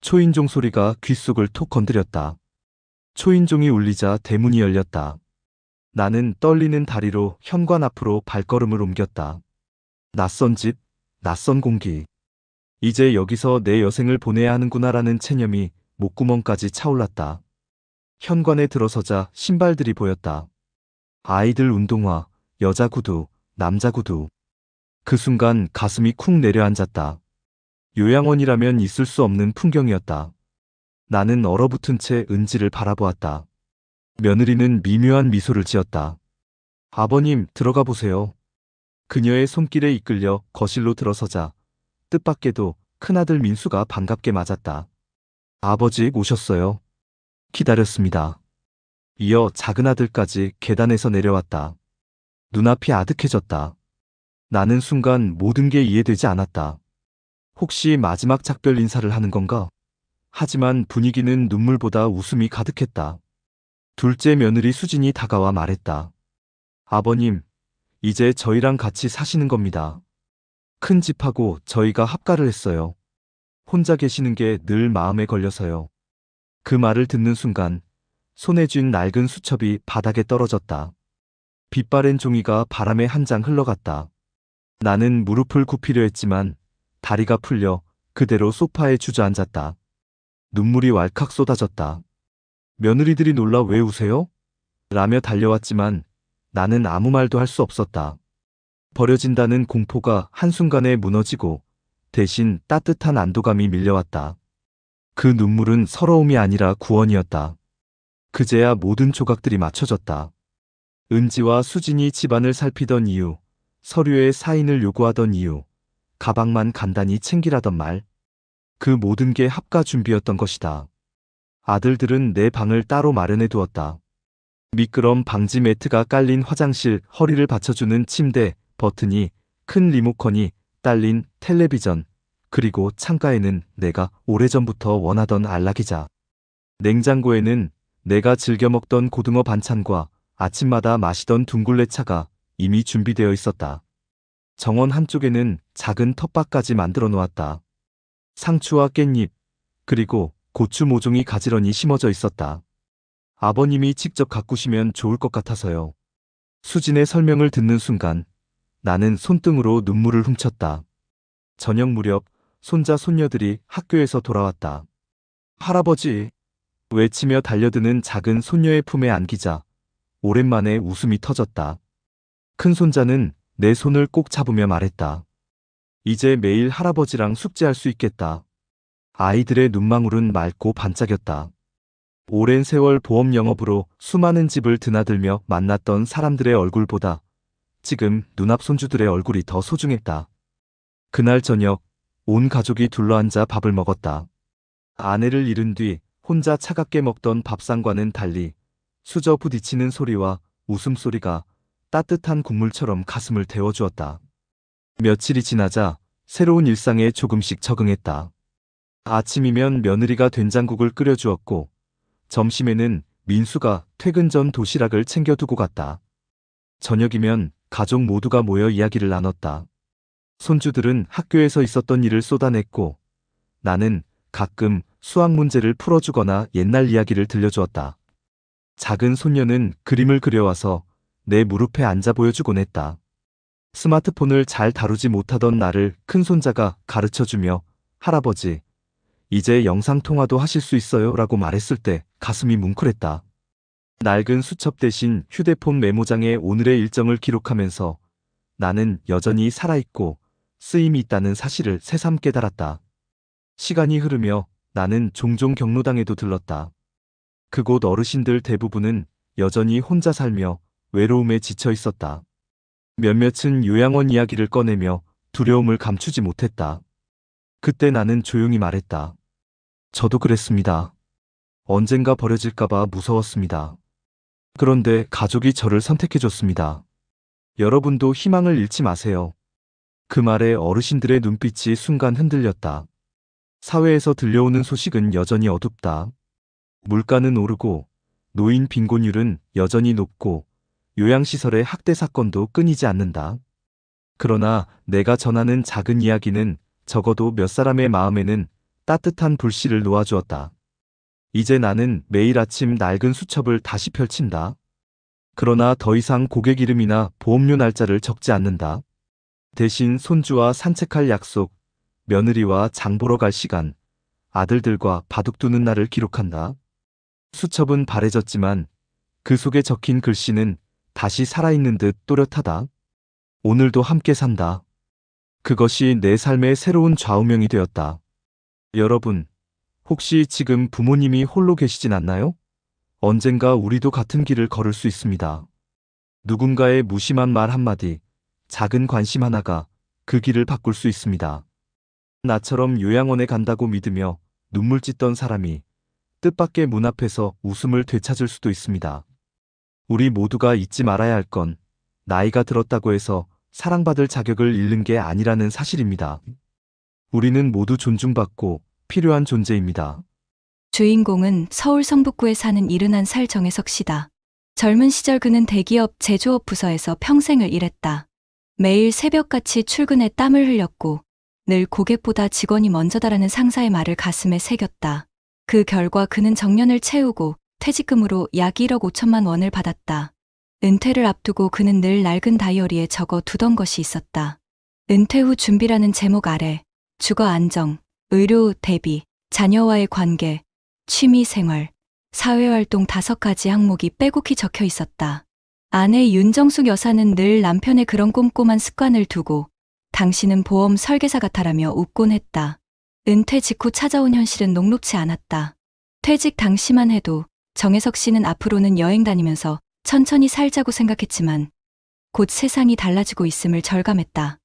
초인종 소리가 귓속을 톡 건드렸다. 초인종이 울리자 대문이 열렸다. 나는 떨리는 다리로 현관 앞으로 발걸음을 옮겼다. 낯선 집, 낯선 공기. 이제 여기서 내 여생을 보내야 하는구나라는 체념이 목구멍까지 차올랐다. 현관에 들어서자 신발들이 보였다. 아이들 운동화, 여자 구두, 남자 구두. 그 순간 가슴이 쿵 내려앉았다. 요양원이라면 있을 수 없는 풍경이었다. 나는 얼어붙은 채 은지를 바라보았다. 며느리는 미묘한 미소를 지었다. 아버님, 들어가 보세요. 그녀의 손길에 이끌려 거실로 들어서자 뜻밖에도 큰아들 민수가 반갑게 맞았다. 아버지 오셨어요. 기다렸습니다. 이어 작은아들까지 계단에서 내려왔다. 눈앞이 아득해졌다. 나는 순간 모든 게 이해되지 않았다. 혹시 마지막 작별 인사를 하는 건가? 하지만 분위기는 눈물보다 웃음이 가득했다. 둘째 며느리 수진이 다가와 말했다. 아버님, 이제 저희랑 같이 사시는 겁니다. 큰 집하고 저희가 합가를 했어요. 혼자 계시는 게 늘 마음에 걸려서요. 그 말을 듣는 순간 손에 쥔 낡은 수첩이 바닥에 떨어졌다. 빛바랜 종이가 바람에 한 장 흘러갔다. 나는 무릎을 굽히려 했지만 다리가 풀려 그대로 소파에 주저앉았다. 눈물이 왈칵 쏟아졌다. 며느리들이 놀라 왜 우세요? 라며 달려왔지만 나는 아무 말도 할 수 없었다. 버려진다는 공포가 한순간에 무너지고 대신 따뜻한 안도감이 밀려왔다. 그 눈물은 서러움이 아니라 구원이었다. 그제야 모든 조각들이 맞춰졌다. 은지와 수진이 집안을 살피던 이유, 서류에 사인을 요구하던 이유, 가방만 간단히 챙기라던 말. 그 모든 게 합가 준비였던 것이다. 아들들은 내 방을 따로 마련해 두었다. 미끄럼 방지 매트가 깔린 화장실, 허리를 받쳐주는 침대, 버튼이, 큰 리모컨이 딸린 텔레비전, 그리고 창가에는 내가 오래전부터 원하던 안락의자. 냉장고에는 내가 즐겨 먹던 고등어 반찬과 아침마다 마시던 둥글레차가 이미 준비되어 있었다. 정원 한쪽에는 작은 텃밭까지 만들어 놓았다. 상추와 깻잎, 그리고 고추 모종이 가지런히 심어져 있었다. 아버님이 직접 가꾸시면 좋을 것 같아서요. 수진의 설명을 듣는 순간 나는 손등으로 눈물을 훔쳤다. 저녁 무렵 손자 손녀들이 학교에서 돌아왔다. 할아버지! 외치며 달려드는 작은 손녀의 품에 안기자 오랜만에 웃음이 터졌다. 큰 손자는 내 손을 꼭 잡으며 말했다. 이제 매일 할아버지랑 숙제할 수 있겠다. 아이들의 눈망울은 맑고 반짝였다. 오랜 세월 보험 영업으로 수많은 집을 드나들며 만났던 사람들의 얼굴보다 지금 눈앞 손주들의 얼굴이 더 소중했다. 그날 저녁 온 가족이 둘러앉아 밥을 먹었다. 아내를 잃은 뒤 혼자 차갑게 먹던 밥상과는 달리 수저 부딪히는 소리와 웃음소리가 따뜻한 국물처럼 가슴을 데워주었다. 며칠이 지나자 새로운 일상에 조금씩 적응했다. 아침이면 며느리가 된장국을 끓여주었고, 점심에는 민수가 퇴근 전 도시락을 챙겨두고 갔다. 저녁이면 가족 모두가 모여 이야기를 나눴다. 손주들은 학교에서 있었던 일을 쏟아냈고, 나는 가끔 수학 문제를 풀어주거나 옛날 이야기를 들려주었다. 작은 손녀는 그림을 그려와서 내 무릎에 앉아 보여주곤 했다. 스마트폰을 잘 다루지 못하던 나를 큰 손자가 가르쳐주며 할아버지, 이제 영상통화도 하실 수 있어요 라고 말했을 때 가슴이 뭉클했다. 낡은 수첩 대신 휴대폰 메모장에 오늘의 일정을 기록하면서 나는 여전히 살아있고 쓰임이 있다는 사실을 새삼 깨달았다. 시간이 흐르며 나는 종종 경로당에도 들렀다. 그곳 어르신들 대부분은 여전히 혼자 살며 외로움에 지쳐 있었다. 몇몇은 요양원 이야기를 꺼내며 두려움을 감추지 못했다. 그때 나는 조용히 말했다. 저도 그랬습니다. 언젠가 버려질까봐 무서웠습니다. 그런데 가족이 저를 선택해줬습니다. 여러분도 희망을 잃지 마세요. 그 말에 어르신들의 눈빛이 순간 흔들렸다. 사회에서 들려오는 소식은 여전히 어둡다. 물가는 오르고 노인 빈곤율은 여전히 높고 요양시설의 학대 사건도 끊이지 않는다. 그러나 내가 전하는 작은 이야기는 적어도 몇 사람의 마음에는 따뜻한 불씨를 놓아주었다. 이제 나는 매일 아침 낡은 수첩을 다시 펼친다. 그러나 더 이상 고객 이름이나 보험료 날짜를 적지 않는다. 대신 손주와 산책할 약속, 며느리와 장 보러 갈 시간, 아들들과 바둑 두는 날을 기록한다. 수첩은 바래졌지만 그 속에 적힌 글씨는 다시 살아있는 듯 또렷하다. 오늘도 함께 산다. 그것이 내 삶의 새로운 좌우명이 되었다. 여러분, 혹시 지금 부모님이 홀로 계시진 않나요? 언젠가 우리도 같은 길을 걸을 수 있습니다. 누군가의 무심한 말 한마디, 작은 관심 하나가 그 길을 바꿀 수 있습니다. 나처럼 요양원에 간다고 믿으며 눈물 찢던 사람이 뜻밖의 문 앞에서 웃음을 되찾을 수도 있습니다. 우리 모두가 잊지 말아야 할 건 나이가 들었다고 해서 사랑받을 자격을 잃는 게 아니라는 사실입니다. 우리는 모두 존중받고 필요한 존재입니다. 주인공은 서울 성북구에 사는 71살 정혜석 씨다. 젊은 시절 그는 대기업 제조업 부서에서 평생을 일했다. 매일 새벽같이 출근해 땀을 흘렸고 늘 고객보다 직원이 먼저다라는 상사의 말을 가슴에 새겼다. 그 결과 그는 정년을 채우고 퇴직금으로 약 1억 5천만 원을 받았다. 은퇴를 앞두고 그는 늘 낡은 다이어리에 적어 두던 것이 있었다. 은퇴 후 준비라는 제목 아래 주거 안정, 의료 대비, 자녀와의 관계, 취미 생활, 사회활동 5가지 항목이 빼곡히 적혀 있었다. 아내 윤정숙 여사는 늘 남편의 그런 꼼꼼한 습관을 두고 당신은 보험 설계사 같아라며 웃곤 했다. 은퇴 직후 찾아온 현실은 녹록지 않았다. 퇴직 당시만 해도 정혜석 씨는 앞으로는 여행 다니면서 천천히 살자고 생각했지만 곧 세상이 달라지고 있음을 절감했다.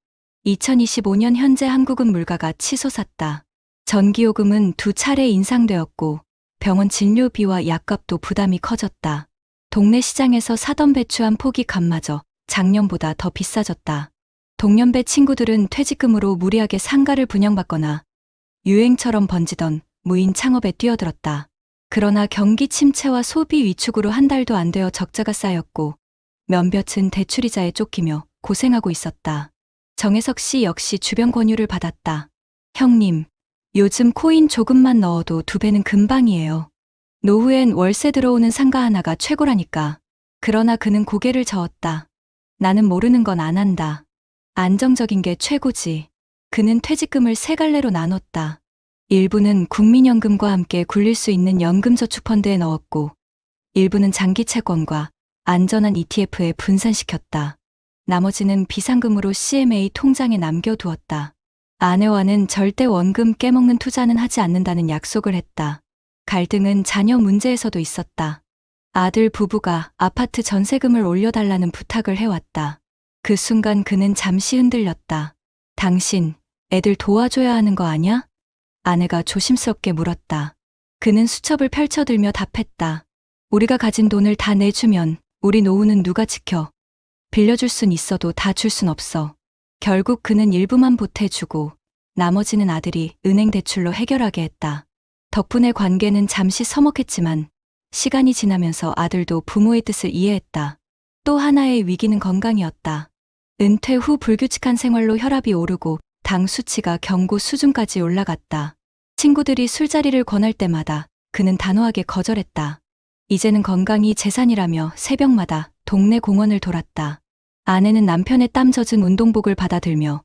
2025년 현재 한국은 물가가 치솟았다. 전기요금은 2차례 인상되었고 병원 진료비와 약값도 부담이 커졌다. 동네 시장에서 사던 배추 한 포기 값마저 작년보다 더 비싸졌다. 동년배 친구들은 퇴직금으로 무리하게 상가를 분양받거나 유행처럼 번지던 무인 창업에 뛰어들었다. 그러나 경기 침체와 소비 위축으로 한 달도 안 되어 적자가 쌓였고 몇몇은 대출이자에 쫓기며 고생하고 있었다. 정혜석 씨 역시 주변 권유를 받았다. 형님, 요즘 코인 조금만 넣어도 2배는 금방이에요. 노후엔 월세 들어오는 상가 하나가 최고라니까. 그러나 그는 고개를 저었다. 나는 모르는 건 안 한다. 안정적인 게 최고지. 그는 퇴직금을 3갈래로 나눴다. 일부는 국민연금과 함께 굴릴 수 있는 연금저축펀드에 넣었고 일부는 장기채권과 안전한 ETF에 분산시켰다. 나머지는 비상금으로 CMA 통장에 남겨두었다. 아내와는 절대 원금 깨먹는 투자는 하지 않는다는 약속을 했다. 갈등은 자녀 문제에서도 있었다. 아들 부부가 아파트 전세금을 올려달라는 부탁을 해왔다. 그 순간 그는 잠시 흔들렸다. 당신, 애들 도와줘야 하는 거 아냐? 아내가 조심스럽게 물었다. 그는 수첩을 펼쳐들며 답했다. 우리가 가진 돈을 다 내주면 우리 노후는 누가 지켜? 빌려줄 순 있어도 다 줄 순 없어. 결국 그는 일부만 보태주고 나머지는 아들이 은행 대출로 해결하게 했다. 덕분에 관계는 잠시 서먹했지만 시간이 지나면서 아들도 부모의 뜻을 이해했다. 또 하나의 위기는 건강이었다. 은퇴 후 불규칙한 생활로 혈압이 오르고 당 수치가 경고 수준까지 올라갔다. 친구들이 술자리를 권할 때마다 그는 단호하게 거절했다. 이제는 건강이 재산이라며 새벽마다 동네 공원을 돌았다. 아내는 남편의 땀 젖은 운동복을 받아들며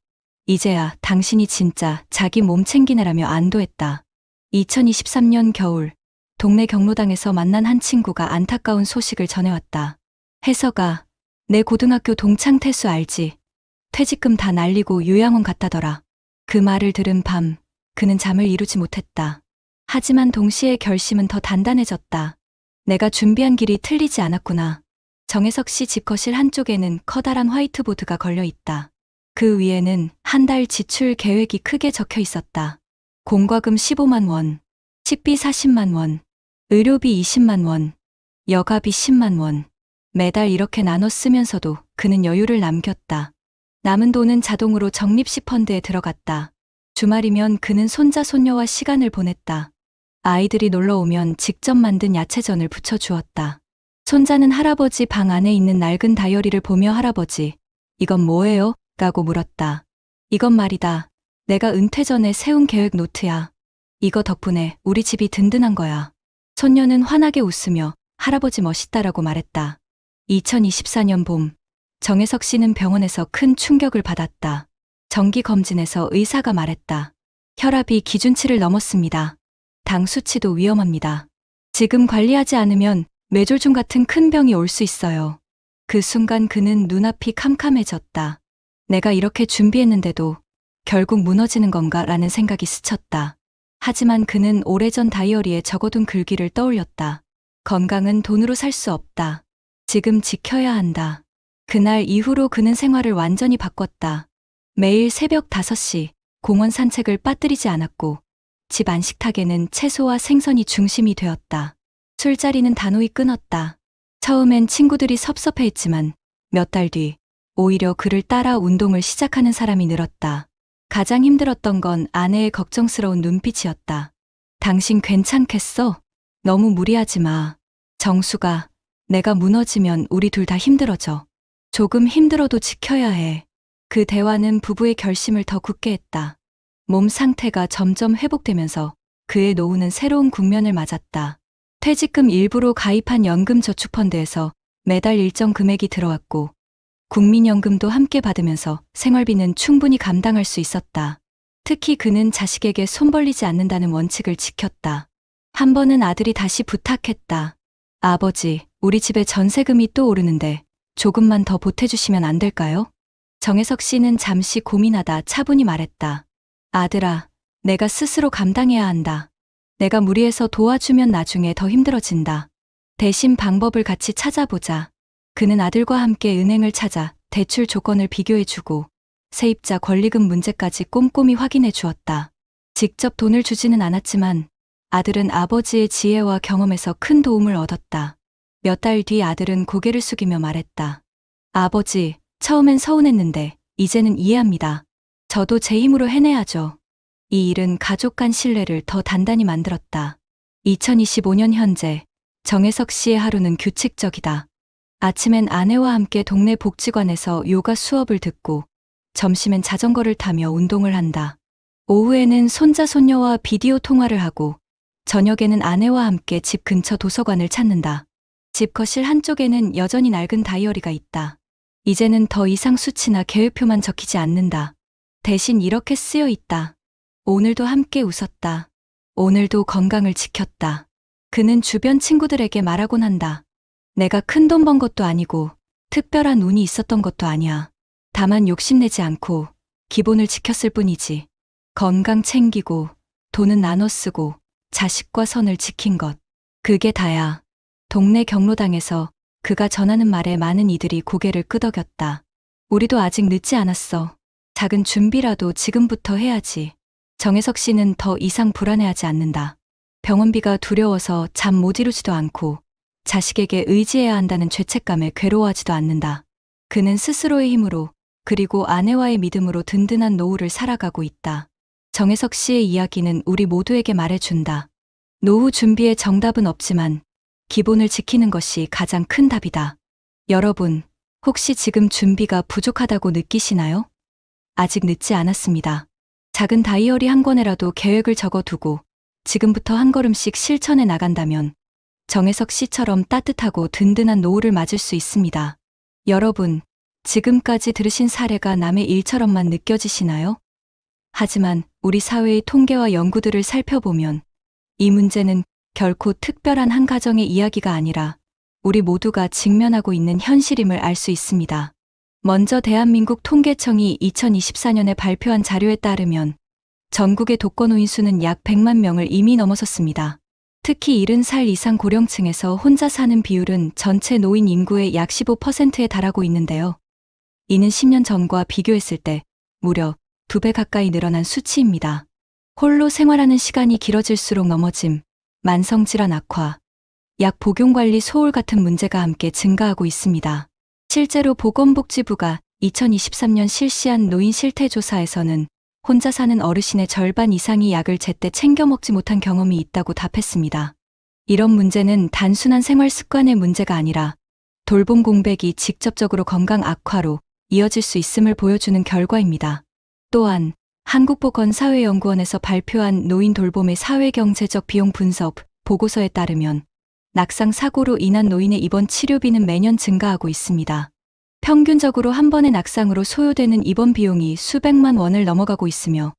이제야 당신이 진짜 자기 몸 챙기네라며 안도했다. 2023년 겨울 동네 경로당에서 만난 한 친구가 안타까운 소식을 전해왔다. 혜서가 내 고등학교 동창 태수 알지? 퇴직금 다 날리고 요양원 갔다더라. 그 말을 들은 밤 그는 잠을 이루지 못했다. 하지만 동시에 결심은 더 단단해졌다. 내가 준비한 길이 틀리지 않았구나. 정혜석 씨 집 거실 한쪽에는 커다란 화이트보드가 걸려 있다. 그 위에는 한 달 지출 계획이 크게 적혀 있었다. 공과금 15만 원, 식비 40만 원, 의료비 20만 원, 여가비 10만 원. 매달 이렇게 나눠 쓰면서도 그는 여유를 남겼다. 남은 돈은 자동으로 적립식 펀드에 들어갔다. 주말이면 그는 손자 손녀와 시간을 보냈다. 아이들이 놀러 오면 직접 만든 야채전을 부쳐주었다. 손자는 할아버지 방 안에 있는 낡은 다이어리를 보며 할아버지, 이건 뭐예요? 라고 물었다. 이건 말이다. 내가 은퇴 전에 세운 계획 노트야. 이거 덕분에 우리 집이 든든한 거야. 손녀는 환하게 웃으며 할아버지 멋있다라고 말했다. 2024년 봄, 정혜석 씨는 병원에서 큰 충격을 받았다. 정기 검진에서 의사가 말했다. 혈압이 기준치를 넘었습니다. 당 수치도 위험합니다. 지금 관리하지 않으면 뇌졸중 같은 큰 병이 올 수 있어요. 그 순간 그는 눈앞이 캄캄해졌다. 내가 이렇게 준비했는데도 결국 무너지는 건가 라는 생각이 스쳤다. 하지만 그는 오래전 다이어리에 적어둔 글귀를 떠올렸다. 건강은 돈으로 살 수 없다. 지금 지켜야 한다. 그날 이후로 그는 생활을 완전히 바꿨다. 매일 새벽 5시 공원 산책을 빠뜨리지 않았고 집 안식탁에는 채소와 생선이 중심이 되었다. 술자리는 단호히 끊었다. 처음엔 친구들이 섭섭해했지만 몇 달 뒤 오히려 그를 따라 운동을 시작하는 사람이 늘었다. 가장 힘들었던 건 아내의 걱정스러운 눈빛이었다. 당신 괜찮겠어? 너무 무리하지 마. 정수가, 내가 무너지면 우리 둘 다 힘들어져. 조금 힘들어도 지켜야 해. 그 대화는 부부의 결심을 더 굳게 했다. 몸 상태가 점점 회복되면서 그의 노후는 새로운 국면을 맞았다. 퇴직금 일부로 가입한 연금저축펀드에서 매달 일정 금액이 들어왔고 국민연금도 함께 받으면서 생활비는 충분히 감당할 수 있었다. 특히 그는 자식에게 손 벌리지 않는다는 원칙을 지켰다. 한 번은 아들이 다시 부탁했다. 아버지, 우리 집에 전세금이 또 오르는데 조금만 더 보태주시면 안 될까요? 정혜석 씨는 잠시 고민하다 차분히 말했다. 아들아, 내가 스스로 감당해야 한다. 내가 무리해서 도와주면 나중에 더 힘들어진다. 대신 방법을 같이 찾아보자. 그는 아들과 함께 은행을 찾아 대출 조건을 비교해주고 세입자 권리금 문제까지 꼼꼼히 확인해 주었다. 직접 돈을 주지는 않았지만 아들은 아버지의 지혜와 경험에서 큰 도움을 얻었다. 몇 달 뒤 아들은 고개를 숙이며 말했다. 아버지, 처음엔 서운했는데 이제는 이해합니다. 저도 제 힘으로 해내야죠. 이 일은 가족 간 신뢰를 더 단단히 만들었다. 2025년 현재 정혜석 씨의 하루는 규칙적이다. 아침엔 아내와 함께 동네 복지관에서 요가 수업을 듣고 점심엔 자전거를 타며 운동을 한다. 오후에는 손자 손녀와 비디오 통화를 하고 저녁에는 아내와 함께 집 근처 도서관을 찾는다. 집 거실 한쪽에는 여전히 낡은 다이어리가 있다. 이제는 더 이상 수치나 계획표만 적히지 않는다. 대신 이렇게 쓰여 있다. 오늘도 함께 웃었다. 오늘도 건강을 지켰다. 그는 주변 친구들에게 말하곤 한다. 내가 큰 돈 번 것도 아니고 특별한 운이 있었던 것도 아니야. 다만 욕심내지 않고 기본을 지켰을 뿐이지. 건강 챙기고 돈은 나눠 쓰고 자식과 선을 지킨 것. 그게 다야. 동네 경로당에서 그가 전하는 말에 많은 이들이 고개를 끄덕였다. 우리도 아직 늦지 않았어. 작은 준비라도 지금부터 해야지. 정혜석 씨는 더 이상 불안해하지 않는다. 병원비가 두려워서 잠 못 이루지도 않고 자식에게 의지해야 한다는 죄책감에 괴로워하지도 않는다. 그는 스스로의 힘으로 그리고 아내와의 믿음으로 든든한 노후를 살아가고 있다. 정혜석 씨의 이야기는 우리 모두에게 말해준다. 노후 준비에 정답은 없지만 기본을 지키는 것이 가장 큰 답이다. 여러분, 혹시 지금 준비가 부족하다고 느끼시나요? 아직 늦지 않았습니다. 작은 다이어리 한 권에라도 계획을 적어두고 지금부터 한 걸음씩 실천해 나간다면 정혜석 씨처럼 따뜻하고 든든한 노후를 맞을 수 있습니다. 여러분, 지금까지 들으신 사례가 남의 일처럼만 느껴지시나요? 하지만 우리 사회의 통계와 연구들을 살펴보면 이 문제는 결코 특별한 한 가정의 이야기가 아니라 우리 모두가 직면하고 있는 현실임을 알 수 있습니다. 먼저 대한민국 통계청이 2024년에 발표한 자료에 따르면 전국의 독거노인 수는 약 100만 명을 이미 넘어섰습니다. 특히 70살 이상 고령층에서 혼자 사는 비율은 전체 노인 인구의 약 15%에 달하고 있는데요. 이는 10년 전과 비교했을 때 무려 2배 가까이 늘어난 수치입니다. 홀로 생활하는 시간이 길어질수록 넘어짐, 만성질환 악화, 약 복용관리 소홀 같은 문제가 함께 증가하고 있습니다. 실제로 보건복지부가 2023년 실시한 노인 실태조사에서는 혼자 사는 어르신의 절반 이상이 약을 제때 챙겨 먹지 못한 경험이 있다고 답했습니다. 이런 문제는 단순한 생활 습관의 문제가 아니라 돌봄 공백이 직접적으로 건강 악화로 이어질 수 있음을 보여주는 결과입니다. 또한 한국보건사회연구원에서 발표한 노인 돌봄의 사회경제적 비용 분석 보고서에 따르면 낙상 사고로 인한 노인의 입원 치료비는 매년 증가하고 있습니다. 평균적으로 한 번의 낙상으로 소요되는 입원 비용이 수백만 원을 넘어가고 있으며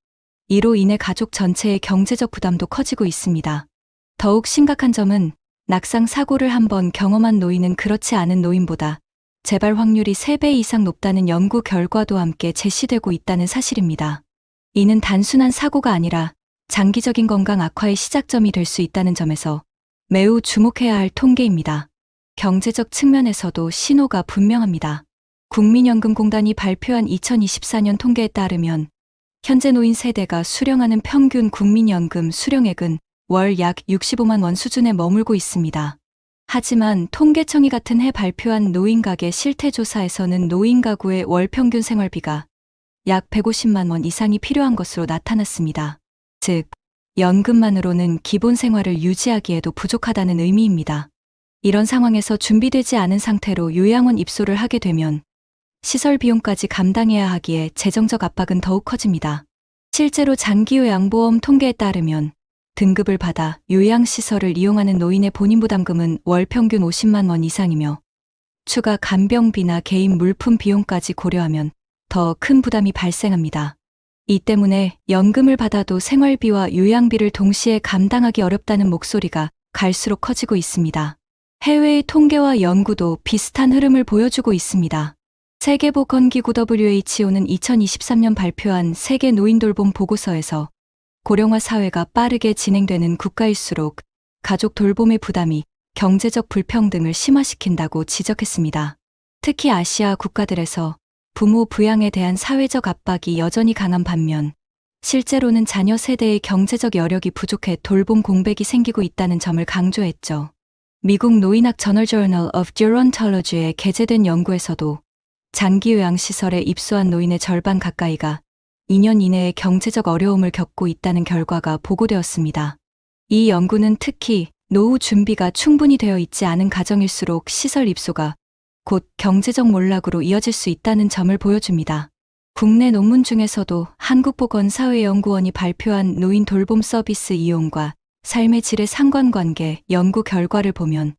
이로 인해 가족 전체의 경제적 부담도 커지고 있습니다. 더욱 심각한 점은 낙상 사고를 한 번 경험한 노인은 그렇지 않은 노인보다 재발 확률이 3배 이상 높다는 연구 결과도 함께 제시되고 있다는 사실입니다. 이는 단순한 사고가 아니라 장기적인 건강 악화의 시작점이 될 수 있다는 점에서 매우 주목해야 할 통계입니다. 경제적 측면에서도 신호가 분명합니다. 국민연금공단이 발표한 2024년 통계에 따르면 현재 노인 세대가 수령하는 평균 국민연금 수령액은 월 약 65만 원 수준에 머물고 있습니다. 하지만 통계청이 같은 해 발표한 노인가계 실태조사에서는 노인 가구의 월 평균 생활비가 약 150만 원 이상이 필요한 것으로 나타났습니다. 즉, 연금만으로는 기본 생활을 유지하기에도 부족하다는 의미입니다. 이런 상황에서 준비되지 않은 상태로 요양원 입소를 하게 되면 시설 비용까지 감당해야 하기에 재정적 압박은 더욱 커집니다. 실제로 장기요양보험 통계에 따르면 등급을 받아 요양시설을 이용하는 노인의 본인 부담금은 월 평균 50만 원 이상이며 추가 간병비나 개인 물품 비용까지 고려하면 더 큰 부담이 발생합니다. 이 때문에 연금을 받아도 생활비와 요양비를 동시에 감당하기 어렵다는 목소리가 갈수록 커지고 있습니다. 해외의 통계와 연구도 비슷한 흐름을 보여주고 있습니다. 세계보건기구 WHO는 2023년 발표한 세계 노인돌봄 보고서에서 고령화 사회가 빠르게 진행되는 국가일수록 가족 돌봄의 부담이 경제적 불평등을 심화시킨다고 지적했습니다. 특히 아시아 국가들에서 부모 부양에 대한 사회적 압박이 여전히 강한 반면 실제로는 자녀 세대의 경제적 여력이 부족해 돌봄 공백이 생기고 있다는 점을 강조했죠. 미국 노인학 저널 Journal of Gerontology에 게재된 연구에서도 장기요양시설에 입소한 노인의 절반 가까이가 2년 이내에 경제적 어려움을 겪고 있다는 결과가 보고되었습니다. 이 연구는 특히 노후 준비가 충분히 되어 있지 않은 가정일수록 시설 입소가 곧 경제적 몰락으로 이어질 수 있다는 점을 보여줍니다. 국내 논문 중에서도 한국보건사회연구원이 발표한 노인 돌봄 서비스 이용과 삶의 질의 상관관계 연구 결과를 보면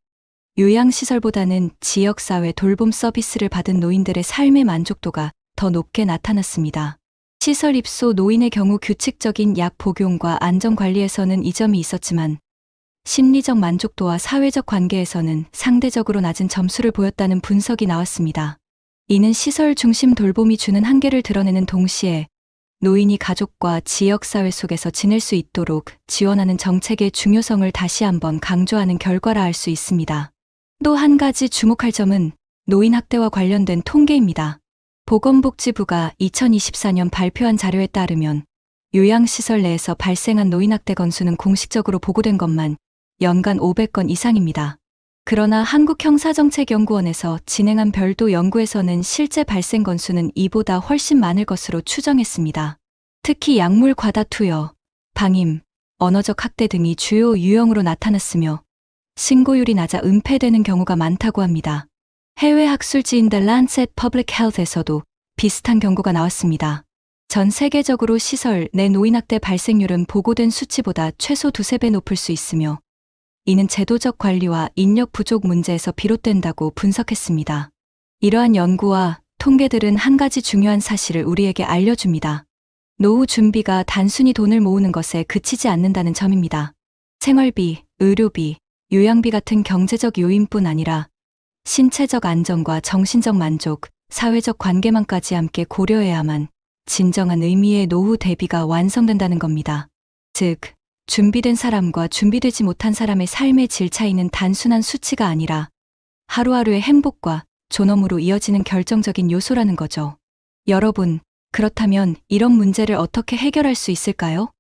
요양시설보다는 지역사회 돌봄 서비스를 받은 노인들의 삶의 만족도가 더 높게 나타났습니다. 시설 입소 노인의 경우 규칙적인 약 복용과 안전관리에서는 이점이 있었지만 심리적 만족도와 사회적 관계에서는 상대적으로 낮은 점수를 보였다는 분석이 나왔습니다. 이는 시설 중심 돌봄이 주는 한계를 드러내는 동시에 노인이 가족과 지역사회 속에서 지낼 수 있도록 지원하는 정책의 중요성을 다시 한번 강조하는 결과라 할 수 있습니다. 또 한 가지 주목할 점은 노인 학대와 관련된 통계입니다. 보건복지부가 2024년 발표한 자료에 따르면 요양시설 내에서 발생한 노인 학대 건수는 공식적으로 보고된 것만 연간 500건 이상입니다. 그러나 한국형사정책연구원에서 진행한 별도 연구에서는 실제 발생 건수는 이보다 훨씬 많을 것으로 추정했습니다. 특히 약물 과다 투여, 방임, 언어적 학대 등이 주요 유형으로 나타났으며 신고율이 낮아 은폐되는 경우가 많다고 합니다. 해외 학술지인 The Lancet Public Health에서도 비슷한 경고가 나왔습니다. 전 세계적으로 시설 내 노인학대 발생률은 보고된 수치보다 최소 2~3배 높을 수 있으며 이는 제도적 관리와 인력 부족 문제에서 비롯된다고 분석했습니다. 이러한 연구와 통계들은 한 가지 중요한 사실을 우리에게 알려줍니다. 노후 준비가 단순히 돈을 모으는 것에 그치지 않는다는 점입니다. 생활비, 의료비, 요양비 같은 경제적 요인뿐 아니라 신체적 안정과 정신적 만족, 사회적 관계망까지 함께 고려해야만 진정한 의미의 노후 대비가 완성된다는 겁니다. 즉, 준비된 사람과 준비되지 못한 사람의 삶의 질 차이는 단순한 수치가 아니라 하루하루의 행복과 존엄으로 이어지는 결정적인 요소라는 거죠. 여러분, 그렇다면 이런 문제를 어떻게 해결할 수 있을까요?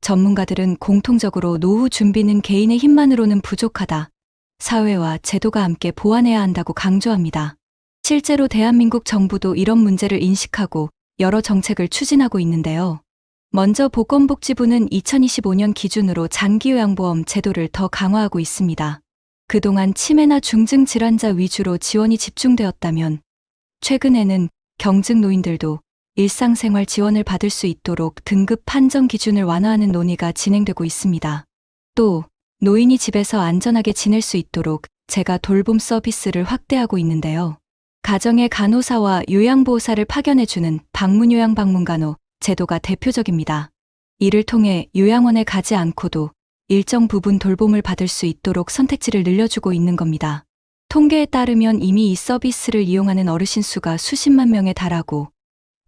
전문가들은 공통적으로 노후 준비는 개인의 힘만으로는 부족하다. 사회와 제도가 함께 보완해야 한다고 강조합니다. 실제로 대한민국 정부도 이런 문제를 인식하고 여러 정책을 추진하고 있는데요. 먼저 보건복지부는 2025년 기준으로 장기요양보험 제도를 더 강화하고 있습니다. 그동안 치매나 중증 질환자 위주로 지원이 집중되었다면 최근에는 경증 노인들도 일상생활 지원을 받을 수 있도록 등급 판정 기준을 완화하는 논의가 진행되고 있습니다. 또 노인이 집에서 안전하게 지낼 수 있도록 재가 돌봄 서비스를 확대하고 있는데요. 가정의 간호사와 요양보호사를 파견해주는 방문요양방문간호 제도가 대표적입니다. 이를 통해 요양원에 가지 않고도 일정 부분 돌봄을 받을 수 있도록 선택지를 늘려주고 있는 겁니다. 통계에 따르면 이미 이 서비스를 이용하는 어르신 수가 수십만 명에 달하고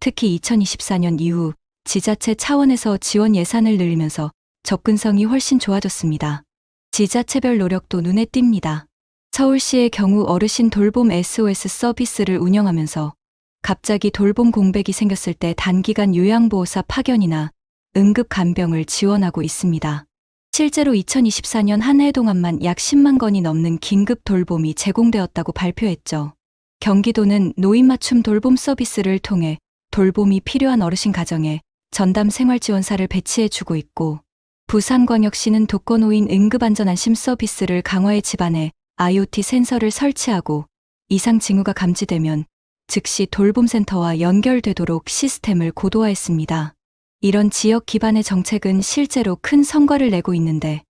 특히 2024년 이후 지자체 차원에서 지원 예산을 늘리면서 접근성이 훨씬 좋아졌습니다. 지자체별 노력도 눈에 띕니다. 서울시의 경우 어르신 돌봄 SOS 서비스를 운영하면서 갑자기 돌봄 공백이 생겼을 때 단기간 요양보호사 파견이나 응급 간병을 지원하고 있습니다. 실제로 2024년 한 해 동안만 약 10만 건이 넘는 긴급 돌봄이 제공되었다고 발표했죠. 경기도는 노인 맞춤 돌봄 서비스를 통해 돌봄이 필요한 어르신 가정에 전담 생활지원사를 배치해주고 있고 부산광역시는 독거노인 응급안전안심 서비스를 강화해 집안에 IoT 센서를 설치하고 이상 징후가 감지되면 즉시 돌봄센터와 연결되도록 시스템을 고도화했습니다. 이런 지역 기반의 정책은 실제로 큰 성과를 내고 있는데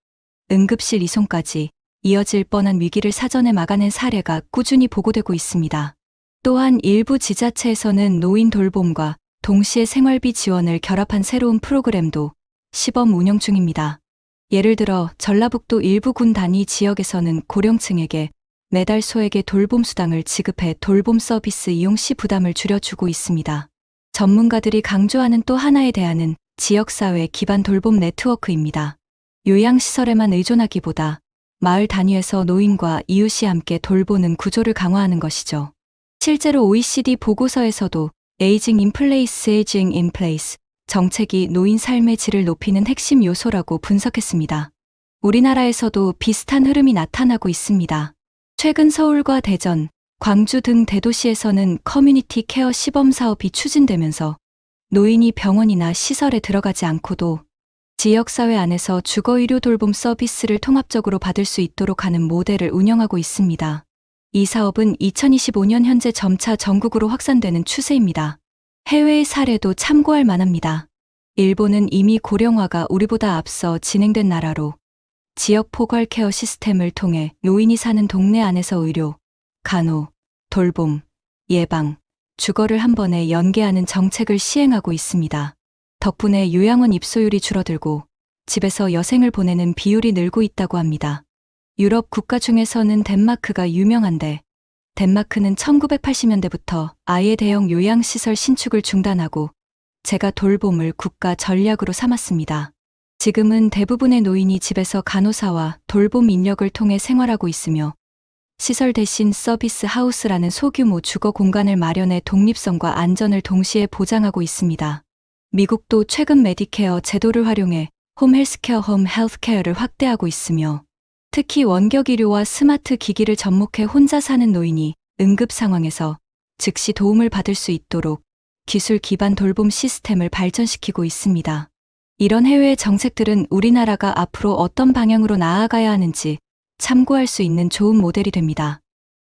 응급실 이송까지 이어질 뻔한 위기를 사전에 막아낸 사례가 꾸준히 보고되고 있습니다. 또한 일부 지자체에서는 노인 돌봄과 동시에 생활비 지원을 결합한 새로운 프로그램도 시범 운영 중입니다. 예를 들어 전라북도 일부 군 단위 지역에서는 고령층에게 매달 소액의 돌봄 수당을 지급해 돌봄 서비스 이용 시 부담을 줄여주고 있습니다. 전문가들이 강조하는 또 하나의 대안은 지역사회 기반 돌봄 네트워크입니다. 요양시설에만 의존하기보다 마을 단위에서 노인과 이웃이 함께 돌보는 구조를 강화하는 것이죠. 실제로 OECD 보고서에서도 에이징 인 플레이스, 에이징 인 플레이스 정책이 노인 삶의 질을 높이는 핵심 요소라고 분석했습니다. 우리나라에서도 비슷한 흐름이 나타나고 있습니다. 최근 서울과 대전, 광주 등 대도시에서는 커뮤니티 케어 시범 사업이 추진되면서 노인이 병원이나 시설에 들어가지 않고도 지역사회 안에서 주거의료 돌봄 서비스를 통합적으로 받을 수 있도록 하는 모델을 운영하고 있습니다. 이 사업은 2025년 현재 점차 전국으로 확산되는 추세입니다. 해외의 사례도 참고할 만합니다. 일본은 이미 고령화가 우리보다 앞서 진행된 나라로 지역 포괄 케어 시스템을 통해 노인이 사는 동네 안에서 의료, 간호, 돌봄, 예방, 주거를 한 번에 연계하는 정책을 시행하고 있습니다. 덕분에 요양원 입소율이 줄어들고 집에서 여생을 보내는 비율이 늘고 있다고 합니다. 유럽 국가 중에서는 덴마크가 유명한데 덴마크는 1980년대부터 아예 대형 요양시설 신축을 중단하고 재가 돌봄을 국가 전략으로 삼았습니다. 지금은 대부분의 노인이 집에서 간호사와 돌봄 인력을 통해 생활하고 있으며 시설 대신 서비스 하우스라는 소규모 주거 공간을 마련해 독립성과 안전을 동시에 보장하고 있습니다. 미국도 최근 메디케어 제도를 활용해 홈 헬스케어, 홈 헬스케어를 확대하고 있으며 특히 원격 의료와 스마트 기기를 접목해 혼자 사는 노인이 응급 상황에서 즉시 도움을 받을 수 있도록 기술 기반 돌봄 시스템을 발전시키고 있습니다. 이런 해외 정책들은 우리나라가 앞으로 어떤 방향으로 나아가야 하는지 참고할 수 있는 좋은 모델이 됩니다.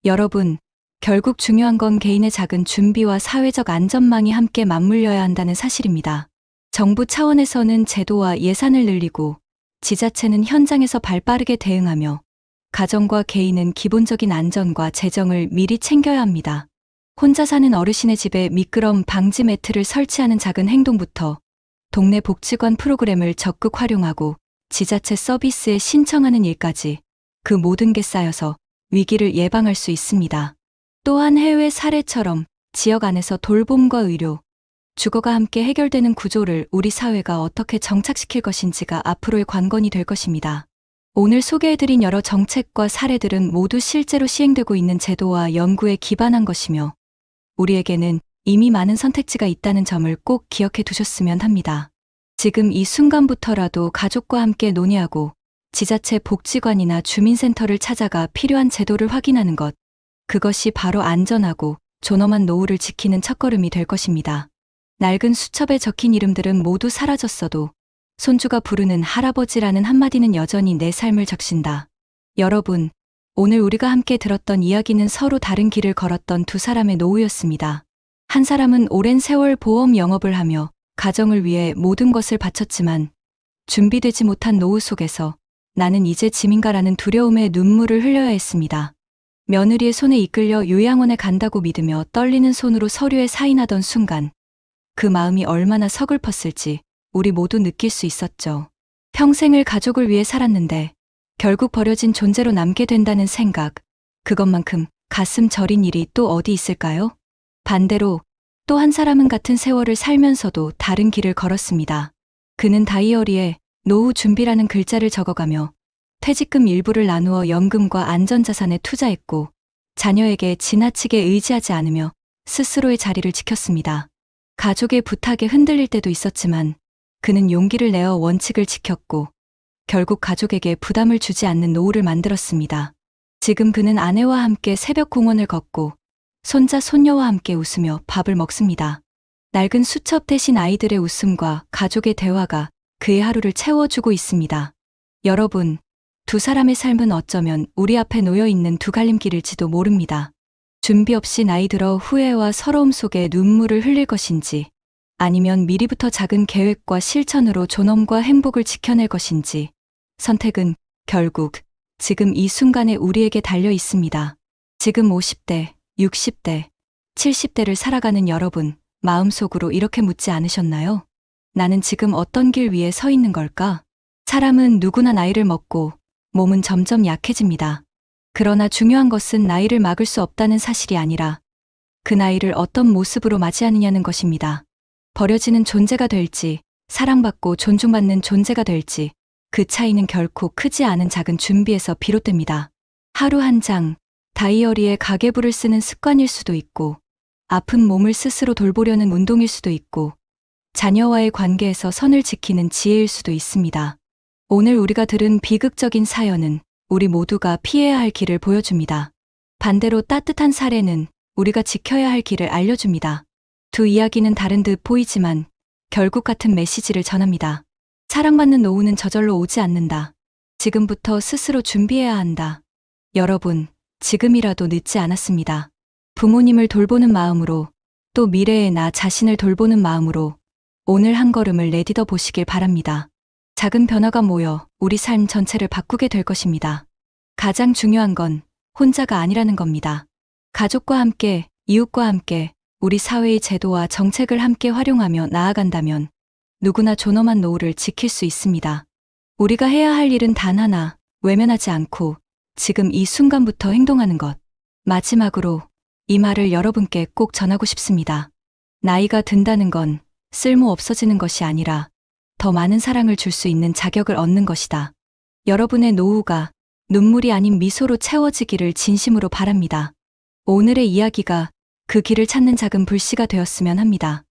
여러분, 결국 중요한 건 개인의 작은 준비와 사회적 안전망이 함께 맞물려야 한다는 사실입니다. 정부 차원에서는 제도와 예산을 늘리고 지자체는 현장에서 발빠르게 대응하며 가정과 개인은 기본적인 안전과 재정을 미리 챙겨야 합니다. 혼자 사는 어르신의 집에 미끄럼 방지 매트를 설치하는 작은 행동부터 동네 복지관 프로그램을 적극 활용하고 지자체 서비스에 신청하는 일까지 그 모든 게 쌓여서 위기를 예방할 수 있습니다. 또한 해외 사례처럼 지역 안에서 돌봄과 의료, 주거가 함께 해결되는 구조를 우리 사회가 어떻게 정착시킬 것인지가 앞으로의 관건이 될 것입니다. 오늘 소개해드린 여러 정책과 사례들은 모두 실제로 시행되고 있는 제도와 연구에 기반한 것이며 우리에게는 이미 많은 선택지가 있다는 점을 꼭 기억해 두셨으면 합니다. 지금 이 순간부터라도 가족과 함께 논의하고 지자체 복지관이나 주민센터를 찾아가 필요한 제도를 확인하는 것, 그것이 바로 안전하고 존엄한 노후를 지키는 첫걸음이 될 것입니다. 낡은 수첩에 적힌 이름들은 모두 사라졌어도 손주가 부르는 할아버지라는 한마디는 여전히 내 삶을 적신다. 여러분, 오늘 우리가 함께 들었던 이야기는 서로 다른 길을 걸었던 두 사람의 노후였습니다. 한 사람은 오랜 세월 보험 영업을 하며 가정을 위해 모든 것을 바쳤지만 준비되지 못한 노후 속에서 나는 이제 짐인가라는 두려움에 눈물을 흘려야 했습니다. 며느리의 손에 이끌려 요양원에 간다고 믿으며 떨리는 손으로 서류에 사인하던 순간 그 마음이 얼마나 서글펐을지 우리 모두 느낄 수 있었죠. 평생을 가족을 위해 살았는데 결국 버려진 존재로 남게 된다는 생각, 그것만큼 가슴 저린 일이 또 어디 있을까요? 반대로 또 한 사람은 같은 세월을 살면서도 다른 길을 걸었습니다. 그는 다이어리에 노후 준비라는 글자를 적어가며 퇴직금 일부를 나누어 연금과 안전자산에 투자했고 자녀에게 지나치게 의지하지 않으며 스스로의 자리를 지켰습니다. 가족의 부탁에 흔들릴 때도 있었지만 그는 용기를 내어 원칙을 지켰고 결국 가족에게 부담을 주지 않는 노후를 만들었습니다. 지금 그는 아내와 함께 새벽 공원을 걷고 손자 손녀와 함께 웃으며 밥을 먹습니다. 낡은 수첩 대신 아이들의 웃음과 가족의 대화가 그의 하루를 채워주고 있습니다. 여러분, 두 사람의 삶은 어쩌면 우리 앞에 놓여 있는 두 갈림길일지도 모릅니다. 준비 없이 나이 들어 후회와 서러움 속에 눈물을 흘릴 것인지 아니면 미리부터 작은 계획과 실천으로 존엄과 행복을 지켜낼 것인지 선택은 결국 지금 이 순간에 우리에게 달려 있습니다. 지금 50대, 60대, 70대를 살아가는 여러분, 마음속으로 이렇게 묻지 않으셨나요? 나는 지금 어떤 길 위에 서 있는 걸까? 사람은 누구나 나이를 먹고 몸은 점점 약해집니다. 그러나 중요한 것은 나이를 막을 수 없다는 사실이 아니라 그 나이를 어떤 모습으로 맞이하느냐는 것입니다. 버려지는 존재가 될지, 사랑받고 존중받는 존재가 될지, 그 차이는 결코 크지 않은 작은 준비에서 비롯됩니다. 하루 한 장, 다이어리에 가계부를 쓰는 습관일 수도 있고, 아픈 몸을 스스로 돌보려는 운동일 수도 있고, 자녀와의 관계에서 선을 지키는 지혜일 수도 있습니다. 오늘 우리가 들은 비극적인 사연은 우리 모두가 피해야 할 길을 보여줍니다. 반대로 따뜻한 사례는 우리가 지켜야 할 길을 알려줍니다. 두 이야기는 다른 듯 보이지만 결국 같은 메시지를 전합니다. 사랑받는 노후는 저절로 오지 않는다. 지금부터 스스로 준비해야 한다. 여러분, 지금이라도 늦지 않았습니다. 부모님을 돌보는 마음으로, 또 미래의 나 자신을 돌보는 마음으로 오늘 한 걸음을 내딛어 보시길 바랍니다. 작은 변화가 모여 우리 삶 전체를 바꾸게 될 것입니다. 가장 중요한 건 혼자가 아니라는 겁니다. 가족과 함께, 이웃과 함께, 우리 사회의 제도와 정책을 함께 활용하며 나아간다면 누구나 존엄한 노후를 지킬 수 있습니다. 우리가 해야 할 일은 단 하나, 외면하지 않고 지금 이 순간부터 행동하는 것. 마지막으로 이 말을 여러분께 꼭 전하고 싶습니다. 나이가 든다는 건 쓸모 없어지는 것이 아니라 더 많은 사랑을 줄 수 있는 자격을 얻는 것이다. 여러분의 노후가 눈물이 아닌 미소로 채워지기를 진심으로 바랍니다. 오늘의 이야기가 그 길을 찾는 작은 불씨가 되었으면 합니다.